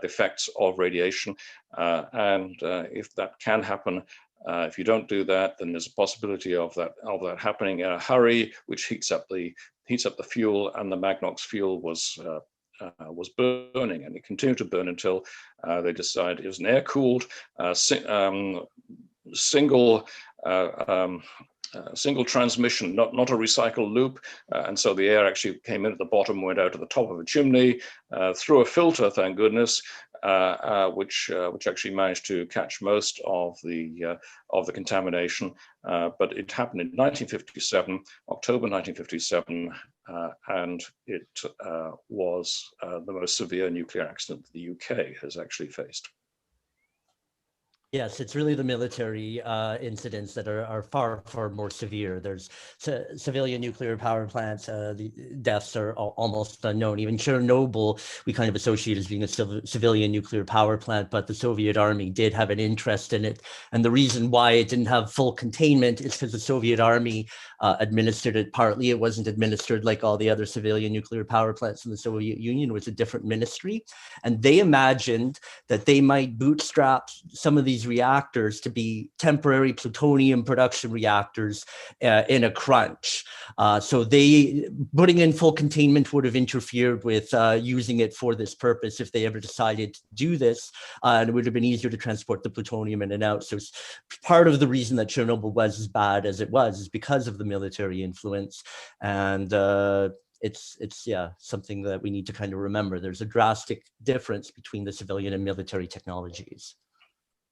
Speaker 4: effects of radiation, and if that can happen, if you don't do that, then there's a possibility of that happening in a hurry, which heats up the fuel, and the Magnox fuel was burning, and it continued to burn until they decided it was an air-cooled single transmission, not a recycle loop, and so the air actually came in at the bottom, went out to the top of a chimney, through a filter, thank goodness, which actually managed to catch most of the contamination. But it happened in 1957, October 1957, and it was the most severe nuclear accident the UK has actually faced.
Speaker 3: Yes, it's really the military incidents that are far more severe. There's civilian nuclear power plants, the deaths are almost unknown. Even Chernobyl, we kind of associate as being a civilian nuclear power plant, but the Soviet army did have an interest in it. And the reason why it didn't have full containment is because the Soviet army administered it partly. It wasn't administered like all the other civilian nuclear power plants in the Soviet Union. It was a different ministry. And they imagined that they might bootstrap some of these reactors to be temporary plutonium production reactors in a crunch. So putting in full containment would have interfered with using it for this purpose if they ever decided to do this. And it would have been easier to transport the plutonium in and out. So part of the reason that Chernobyl was as bad as it was is because of the military influence. And it's something that we need to kind of remember. There's a drastic difference between the civilian and military technologies.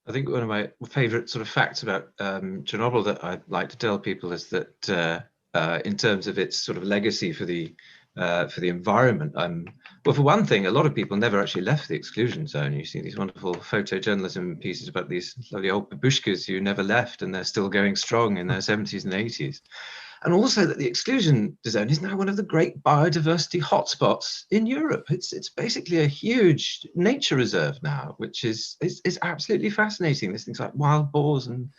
Speaker 1: I think one of my favorite sort of facts about Chernobyl that I'd like to tell people is that in terms of its sort of legacy for the for the environment. Well, for one thing, a lot of people never actually left the exclusion zone. You see these wonderful photojournalism pieces about these lovely old babushkas who never left, and they're still going strong in their 70s and 80s. And also that the exclusion zone is now one of the great biodiversity hotspots in Europe. It's basically a huge nature reserve now, which is absolutely fascinating. There's things like wild boars and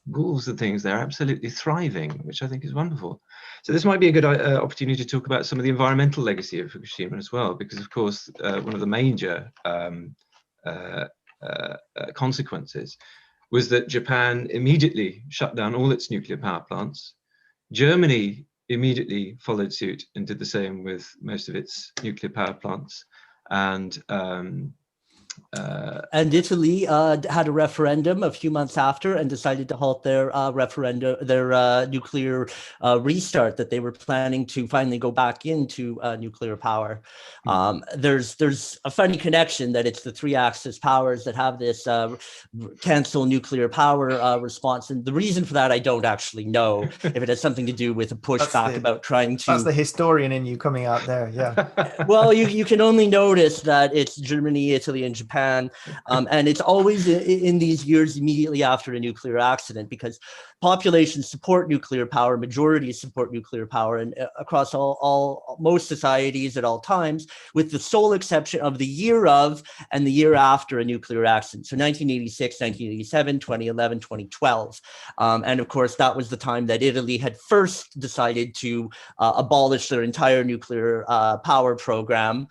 Speaker 1: wolves and things, they're absolutely thriving, which I think is wonderful. So this might be a good opportunity to talk about some of the environmental legacy of Fukushima as well, because of course one of the major consequences was that Japan immediately shut down all its nuclear power plants. Germany immediately followed suit and did the same with most of its nuclear power plants. And
Speaker 3: Italy had a referendum a few months after and decided to halt their nuclear restart that they were planning to finally go back into nuclear power. There's a funny connection that it's the three-axis powers that have this cancel nuclear power response, and the reason for that I don't actually know. If it has something to do with a pushback about trying to.
Speaker 2: That's the historian in you coming out there, yeah.
Speaker 3: Well, you can only notice that it's Germany, Italy, and Japan, and it's always in these years immediately after a nuclear accident, because populations support nuclear power, majorities support nuclear power, and across most societies at all times, with the sole exception of the year of and the year after a nuclear accident. So 1986, 1987, 2011, 2012. And of course, that was the time that Italy had first decided to abolish their entire nuclear power program,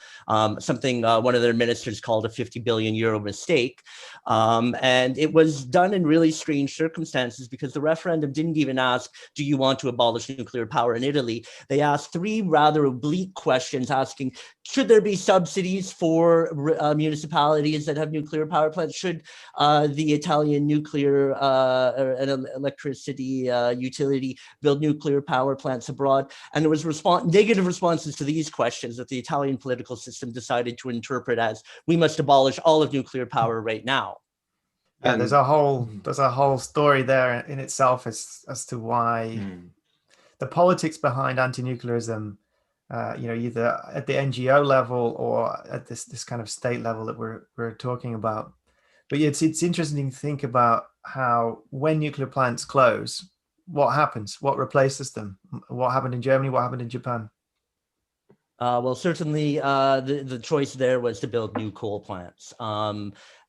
Speaker 3: something one of their ministers called a 50 billion euro mistake. And it was done in really strange circumstances, because the referendum didn't even ask, do you want to abolish nuclear power in Italy? They asked three rather oblique questions asking, should there be subsidies for municipalities that have nuclear power plants? Should the Italian nuclear and electricity utility build nuclear power plants abroad? And there was negative responses to these questions that the Italian political system decided to interpret as, we must abolish all of nuclear power right now.
Speaker 2: Yeah, there's a whole story there in itself as to why the politics behind anti-nuclearism, either at the NGO level or at this kind of state level that we're talking about. But it's interesting to think about how when nuclear plants close, what happens? What replaces them? What happened in Germany? What happened in Japan?
Speaker 3: Well, certainly the choice there was to build new coal plants.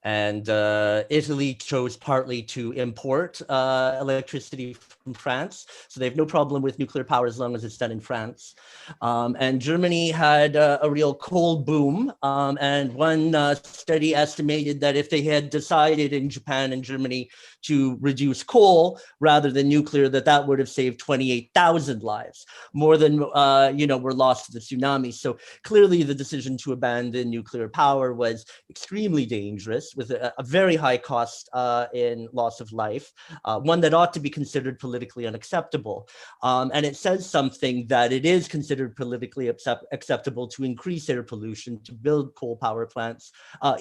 Speaker 3: And Italy chose partly to import electricity from France. So they have no problem with nuclear power as long as it's done in France. And Germany had a real coal boom. And one study estimated that if they had decided in Japan and Germany to reduce coal rather than nuclear, that would have saved 28,000 lives, more than were lost to the tsunami. So clearly the decision to abandon nuclear power was extremely dangerous, with a very high cost in loss of life, one that ought to be considered politically unacceptable. And it says something that it is considered politically acceptable to increase air pollution, to build coal power plants,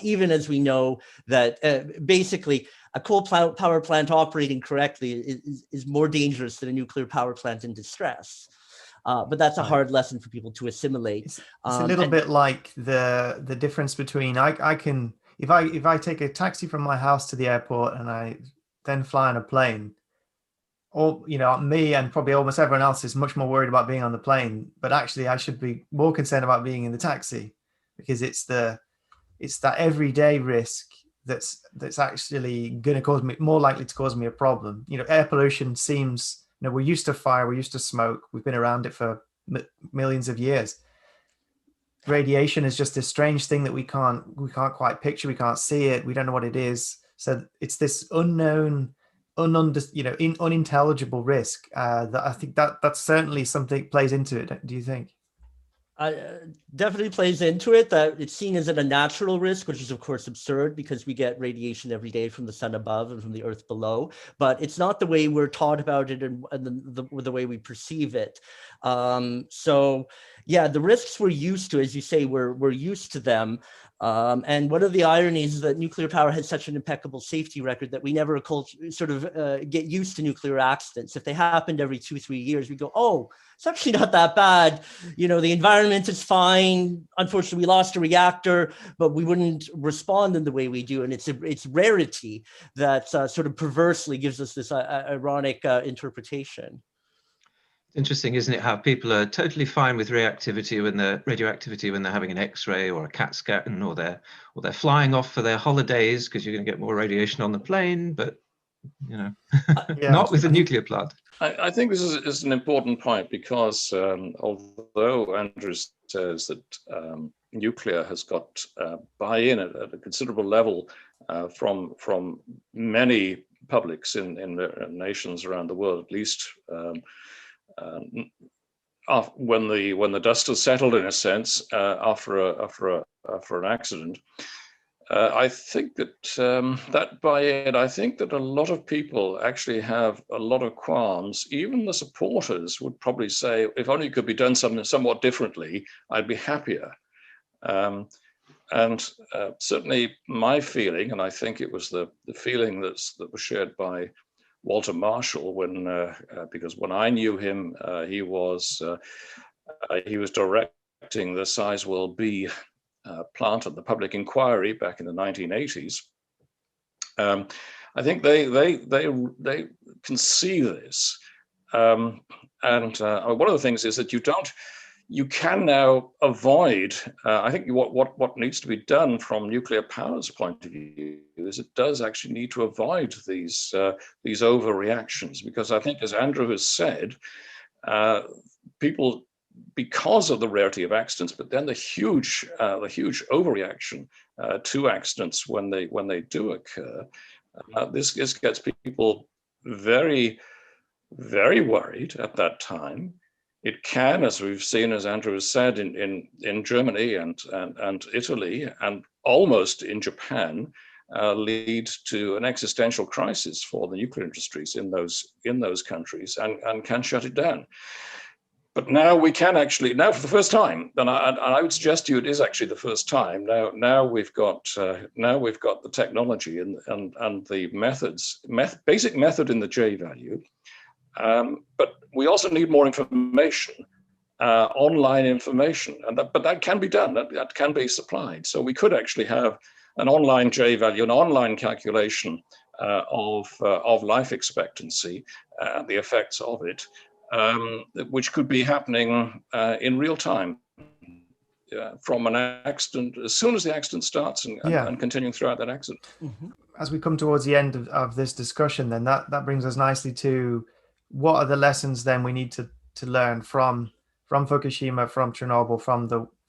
Speaker 3: even as we know that basically a coal power plant operating correctly is more dangerous than a nuclear power plant in distress. But that's a hard lesson for people to assimilate.
Speaker 2: It's a little bit like the difference between I can, if I take a taxi from my house to the airport and I then fly on a plane, or me and probably almost everyone else is much more worried about being on the plane, but actually I should be more concerned about being in the taxi, because it's that everyday risk that's actually going to cause me, more likely to cause me a problem. Air pollution seems, we're used to fire, we're used to smoke, we've been around it for millions of years. Radiation is just this strange thing that we can't quite picture, we can't see it, we don't know what it is. So it's this unknown, unintelligible risk that I think that's certainly something plays into it. Do you think?
Speaker 3: Definitely plays into it, that it's seen as a natural risk, which is of course absurd, because we get radiation every day from the sun above and from the earth below, but it's not the way we're taught about it and the way we perceive it. So Yeah, the risks we're used to, as you say, we're used to them. And one of the ironies is that nuclear power has such an impeccable safety record that we never get used to nuclear accidents. If they happened every 2-3 years, we go, oh, it's actually not that bad. The environment is fine. Unfortunately, we lost a reactor, but we wouldn't respond in the way we do. And it's rarity that sort of perversely gives us this ironic interpretation.
Speaker 1: Interesting, isn't it, how people are totally fine with radioactivity when they're having an X-ray or a CAT scan, or they're flying off for their holidays because you're going to get more radiation on the plane, but not with the nuclear plant.
Speaker 4: I think this is an important point, because although Andrew says that nuclear has got buy-in at a considerable level from many publics in nations around the world, at least. When the dust has settled, in a sense, after an accident, I think that buy-in, I think that a lot of people actually have a lot of qualms. Even the supporters would probably say, if only it could be done somewhat differently, I'd be happier. And certainly my feeling, and I think it was the feeling that was shared by Walter Marshall, because when I knew him, he was directing the Sizewell B plant at the public inquiry back in the 1980s. I think they can see this, and one of the things is that you can now avoid. I think what needs to be done from nuclear power's point of view is it does actually need to avoid these overreactions, because I think, as Andrew has said, people, because of the rarity of accidents, but then the huge overreaction to accidents when they do occur, this gets people very, very worried at that time. It can, as we've seen, as Andrew has said, in Germany and Italy and almost in Japan, lead to an existential crisis for the nuclear industries in those countries, and can shut it down. But now we can actually, for the first time, and I would suggest to you it is actually the first time. Now we've got the technology and the methods, basic method in the J value. But we also need more information, online information, but that can be done. That can be supplied. So we could actually have an online J value, an online calculation of life expectancy, the effects of it, which could be happening in real time from an accident, as soon as the accident starts, and continuing throughout that accident.
Speaker 2: Mm-hmm. As we come towards the end of this discussion, then that brings us nicely to what are the lessons then we need to learn from Fukushima, from Chernobyl,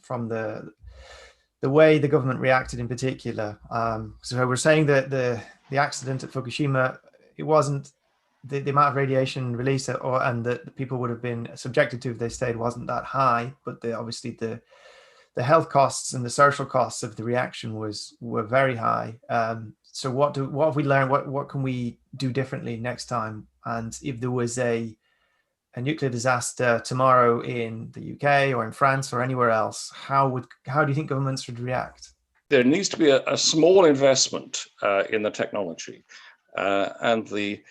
Speaker 2: from the way the government reacted in particular. So we're saying that the accident at Fukushima, it wasn't the amount of radiation release and that people would have been subjected to if they stayed wasn't that high, but obviously the health costs and the social costs of the reaction were very high. So what have we learned? What can we do differently next time? And if there was a nuclear disaster tomorrow in the UK or in France or anywhere else, how do you think governments would react?
Speaker 4: There needs to be a small investment in the technology, and the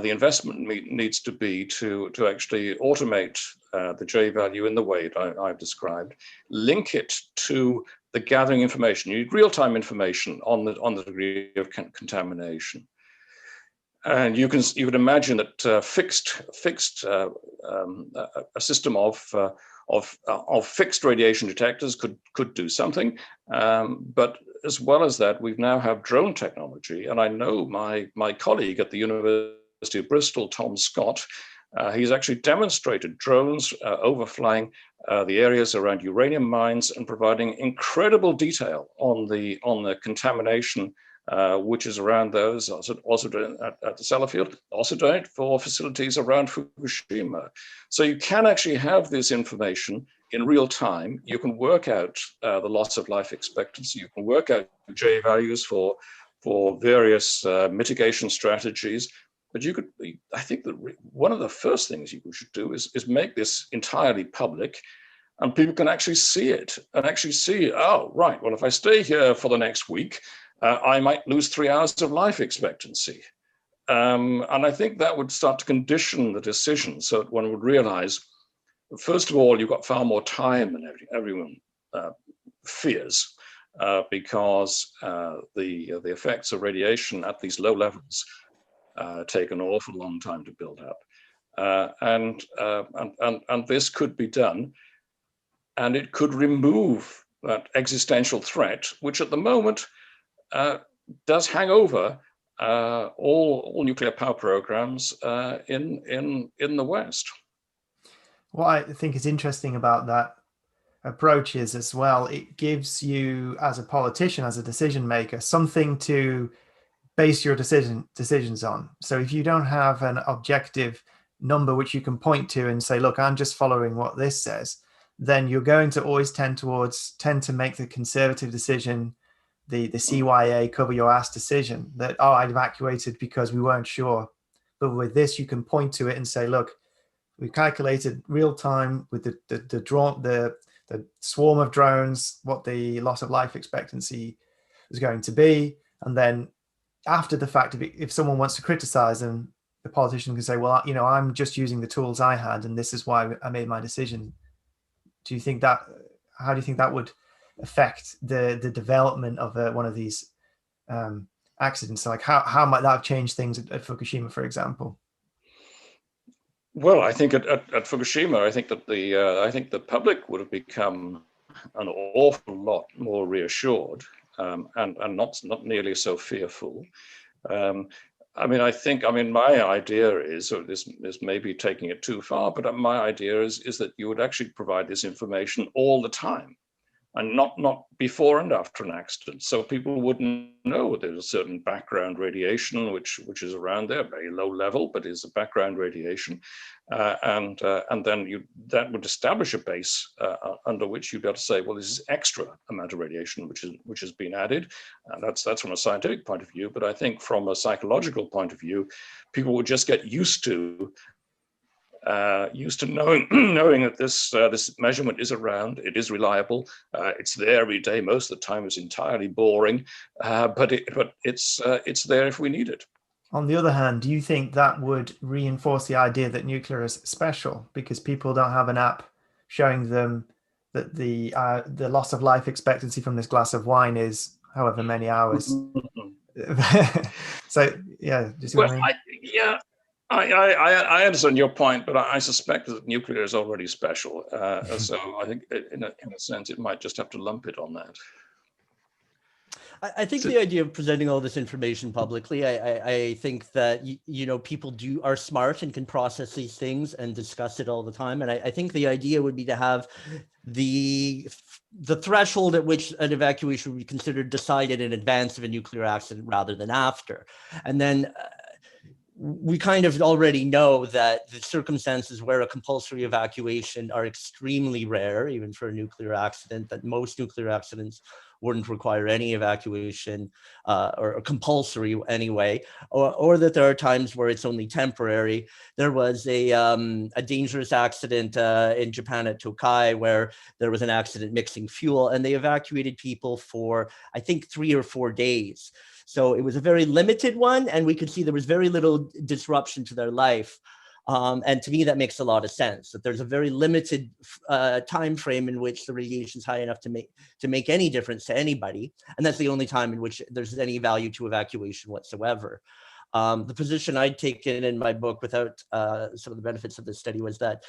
Speaker 4: investment needs to be to actually automate the J value in the way that I've described, link it to the gathering information. You need real-time information on the degree of contamination. And you can imagine that a system of fixed radiation detectors could do something. But as well as that, we now have drone technology. And I know my colleague at the University of Bristol, Tom Scott, he's actually demonstrated drones overflying the areas around uranium mines and providing incredible detail on the contamination which is around those, also at the Sellafield, also done it for facilities around Fukushima. So you can actually have this information in real time. You can work out the loss of life expectancy. You can work out J values for various mitigation strategies. But I think that one of the first things you should do is make this entirely public. and people can actually see it and actually see, oh, right, well, if I stay here for the next week, I might lose 3 hours of life expectancy. And I think that would start to condition the decision, so that one would realize, first of all, you've got far more time than everyone fears, because the effects of radiation at these low levels take an awful long time to build up. And this could be done, and it could remove that existential threat, which at the moment does hang over all nuclear power programs in the West.
Speaker 2: What I think is interesting about that approach is, as well, it gives you, as a politician, as a decision maker, something to base your decisions on. So if you don't have an objective number which you can point to and say, look, I'm just following what this says, then you're going to always tend to make the conservative decision, the CYA cover your ass decision, that, oh, I evacuated because we weren't sure. But with this, you can point to it and say, look, we calculated real time with the swarm of drones, what the loss of life expectancy is going to be. And then after the fact, if someone wants to criticize them, the politician can say, well, I'm just using the tools I had, and this is why I made my decision. How do you think that would affect the development of one of these accidents? Like how might that have changed things at Fukushima, for example?
Speaker 4: Well, I think at Fukushima, I think that the public would have become an awful lot more reassured, and not nearly so fearful. My idea is, or this may be taking it too far, but my idea is that you would actually provide this information all the time, and not before and after an accident. So people wouldn't know there's a certain background radiation which is around there, very low level, but is a background radiation. And then that would establish a base under which you'd be able to say, well, this is extra amount of radiation which has been added. And that's from a scientific point of view. But I think from a psychological point of view, people would just get used to knowing that this measurement is around, it is reliable, it's there every day. Most of the time, it's entirely boring, but it's there if we need it.
Speaker 2: On the other hand, do you think that would reinforce the idea that nuclear is special because people don't have an app showing them that the loss of life expectancy from this glass of wine is however many hours? So yeah, do you see what I mean?
Speaker 4: I understand your point, but I suspect that nuclear is already special. So I think, in a sense, it might just have to lump it on that.
Speaker 3: I think the idea of presenting all this information publicly, I think that people are smart and can process these things and discuss it all the time. And I think the idea would be to have the threshold at which an evacuation would be considered decided in advance of a nuclear accident rather than after. And then we kind of already know that the circumstances where a compulsory evacuation are extremely rare, even for a nuclear accident, that most nuclear accidents wouldn't require any evacuation or compulsory anyway, or that there are times where it's only temporary. There was a dangerous accident in Japan at Tokai where there was an accident mixing fuel, and they evacuated people for, I think, 3 or 4 days. So it was a very limited one, and we could see there was very little disruption to their life. And to me, that makes a lot of sense, that there's a very limited time frame in which the radiation is high enough to make any difference to anybody. And that's the only time in which there's any value to evacuation whatsoever. The position I'd taken in my book, without some of the benefits of this study, was that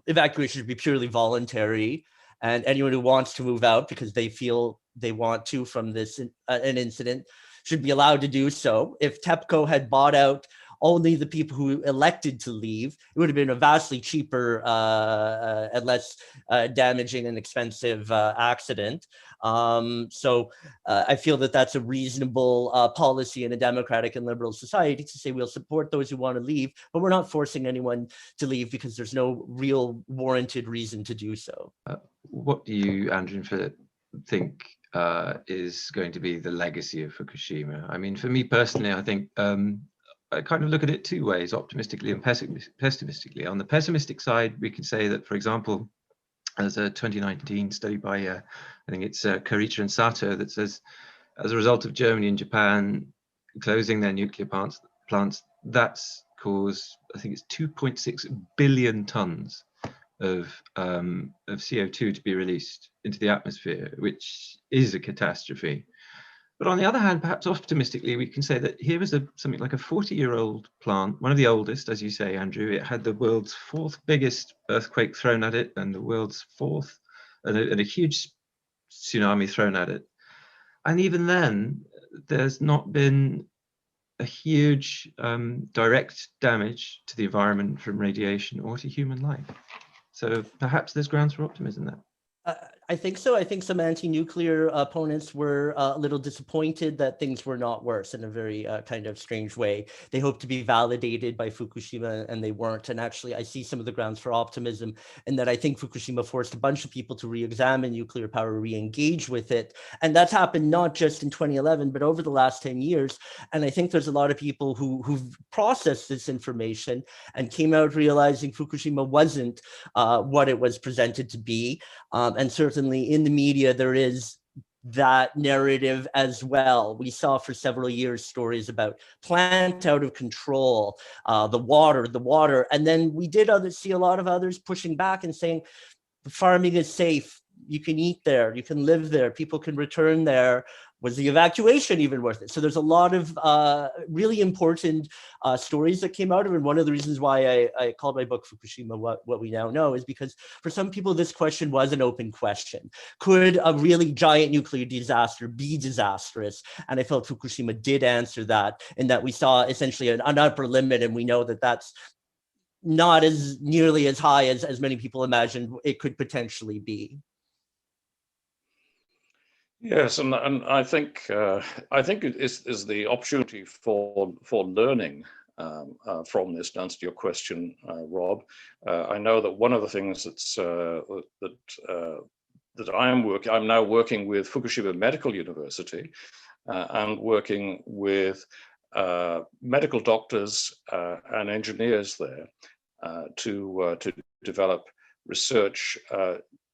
Speaker 3: evacuation should be purely voluntary, and anyone who wants to move out because they feel they want to from this an incident should be allowed to do so. If TEPCO had bought out only the people who elected to leave, it would have been a vastly cheaper and less damaging and expensive accident. So I feel that that's a reasonable policy in a democratic and liberal society, to say we'll support those who want to leave, but we're not forcing anyone to leave because there's no real warranted reason to do so.
Speaker 1: What do you, Andrew and Philip, think is going to be the legacy of Fukushima? I mean, for me personally, I think I kind of look at it two ways, optimistically and pessimistically. On the pessimistic side, we can say that, for example, There's a 2019 study by, I think it's Karicha and Sato, that says, as a result of Germany and Japan closing their nuclear plants, that's caused, I think it's 2.6 billion tons of CO2 to be released into the atmosphere, which is a catastrophe. But on the other hand, perhaps optimistically, we can say that here was something like a 40-year-old plant, one of the oldest, as you say, Andrew. It had the world's 4th biggest earthquake thrown at it, and the world's 4th, and a huge tsunami thrown at it. And even then, there's not been a huge direct damage to the environment from radiation or to human life. So perhaps there's grounds for optimism there.
Speaker 3: I think so. I think some anti-nuclear opponents were a little disappointed that things were not worse in a very kind of strange way. They hoped to be validated by Fukushima, and they weren't. And actually, I see some of the grounds for optimism in that I think Fukushima forced a bunch of people to re-examine nuclear power, re-engage with it. And that's happened not just in 2011, but over the last 10 years. And I think there's a lot of people who've processed this information and came out realizing Fukushima wasn't what it was presented to be. And certainly in the media, there is that narrative as well. We saw for several years stories about plant out of control, the water. And then we did see a lot of others pushing back and saying, the farming is safe. You can eat there, you can live there, people can return there. Was the evacuation even worth it? So there's a lot of really important stories that came out of it. And one of the reasons why I called my book Fukushima What We Now Know is because for some people, this question was an open question. Could a really giant nuclear disaster be disastrous? And I felt Fukushima did answer that, in that we saw essentially an upper limit, and we know that that's not as nearly as high as many people imagined it could potentially be.
Speaker 4: Yes, and I think it is the opportunity for learning from this. To answer your question, Rob, I know that one of the things that I'm now working with Fukushima Medical University and working with medical doctors and engineers there to develop research.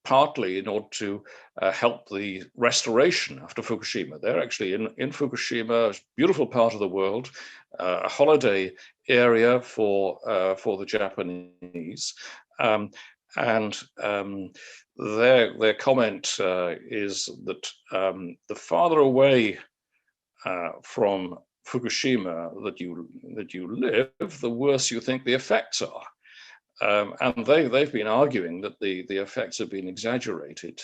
Speaker 4: Partly in order to help the restoration after Fukushima. They're actually in Fukushima, a beautiful part of the world, a holiday area for the Japanese, and their comment is that the farther away from Fukushima that you live, the worse you think the effects are. And they've been arguing that the effects have been exaggerated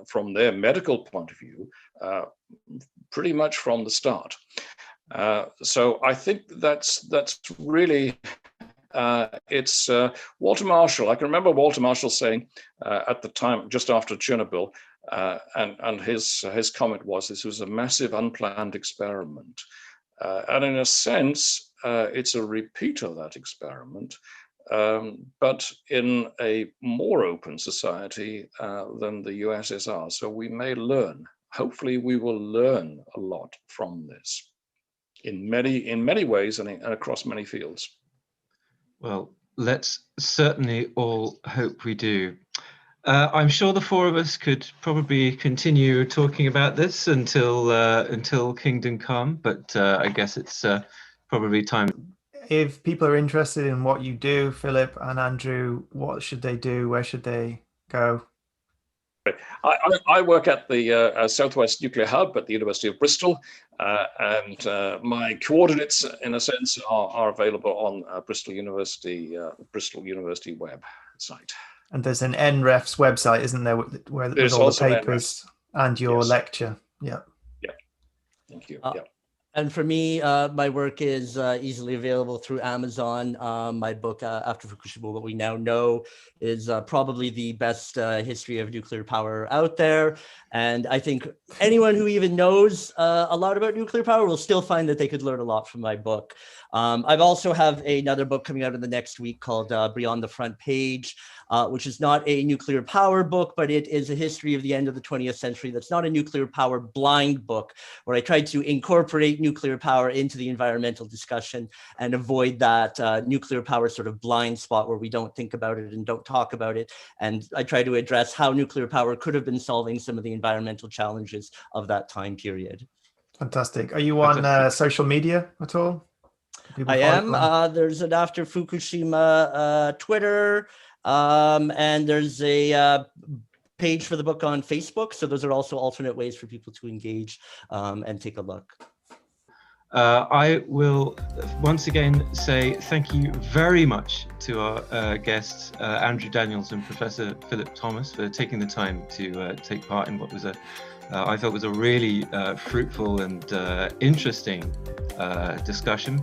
Speaker 4: from their medical point of view, pretty much from the start. So I think that's really it's Walter Marshall. I can remember Walter Marshall saying at the time, just after Chernobyl, and his comment was, this was a massive unplanned experiment, and in a sense, it's a repeat of that experiment. But in a more open society than the USSR. So we may learn, hopefully we will learn a lot from this in many ways and across many fields. Well,
Speaker 1: let's certainly all hope we do. I'm sure the four of us could probably continue talking about this until Kingdom Come, but I guess it's probably time.
Speaker 2: If people are interested in what you do, Philip and Andrew, what should they do? Where should they go?
Speaker 4: I work at the Southwest Nuclear Hub at the University of Bristol, and my coordinates, in a sense, are available on Bristol University website.
Speaker 2: And there's an NREF's website, isn't there, where there's all the papers and your lecture? Yeah.
Speaker 4: Yeah. Thank you. Yeah.
Speaker 3: And for me, my work is easily available through Amazon. My book, After Fukushima, What We Now Know, is probably the best history of nuclear power out there. And I think anyone who even knows a lot about nuclear power will still find that they could learn a lot from my book. I've also have another book coming out in the next week called Beyond the Front Page. which is not a nuclear power book, but it is a history of the end of the 20th century. That's not a nuclear power blind book, where I tried to incorporate nuclear power into the environmental discussion and avoid that nuclear power sort of blind spot where we don't think about it and don't talk about it. And I try to address how nuclear power could have been solving some of the environmental challenges of that time period.
Speaker 2: Fantastic. Are you on social media at all?
Speaker 3: I am. There's an After Fukushima Twitter, and there's a page for the book on Facebook. So those are also alternate ways for people to engage and take a look.
Speaker 1: I will once again say thank you very much to our guests, Andrew Daniels and Professor Philip Thomas, for taking the time to take part in what was I thought was a really fruitful and interesting discussion.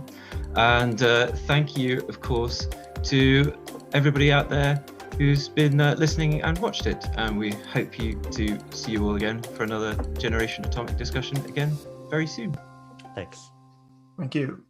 Speaker 1: And thank you, of course, to everybody out there who's been listening and watched it. And we hope to see you all again for another Generation Atomic discussion again very soon.
Speaker 3: Thanks.
Speaker 2: Thank you.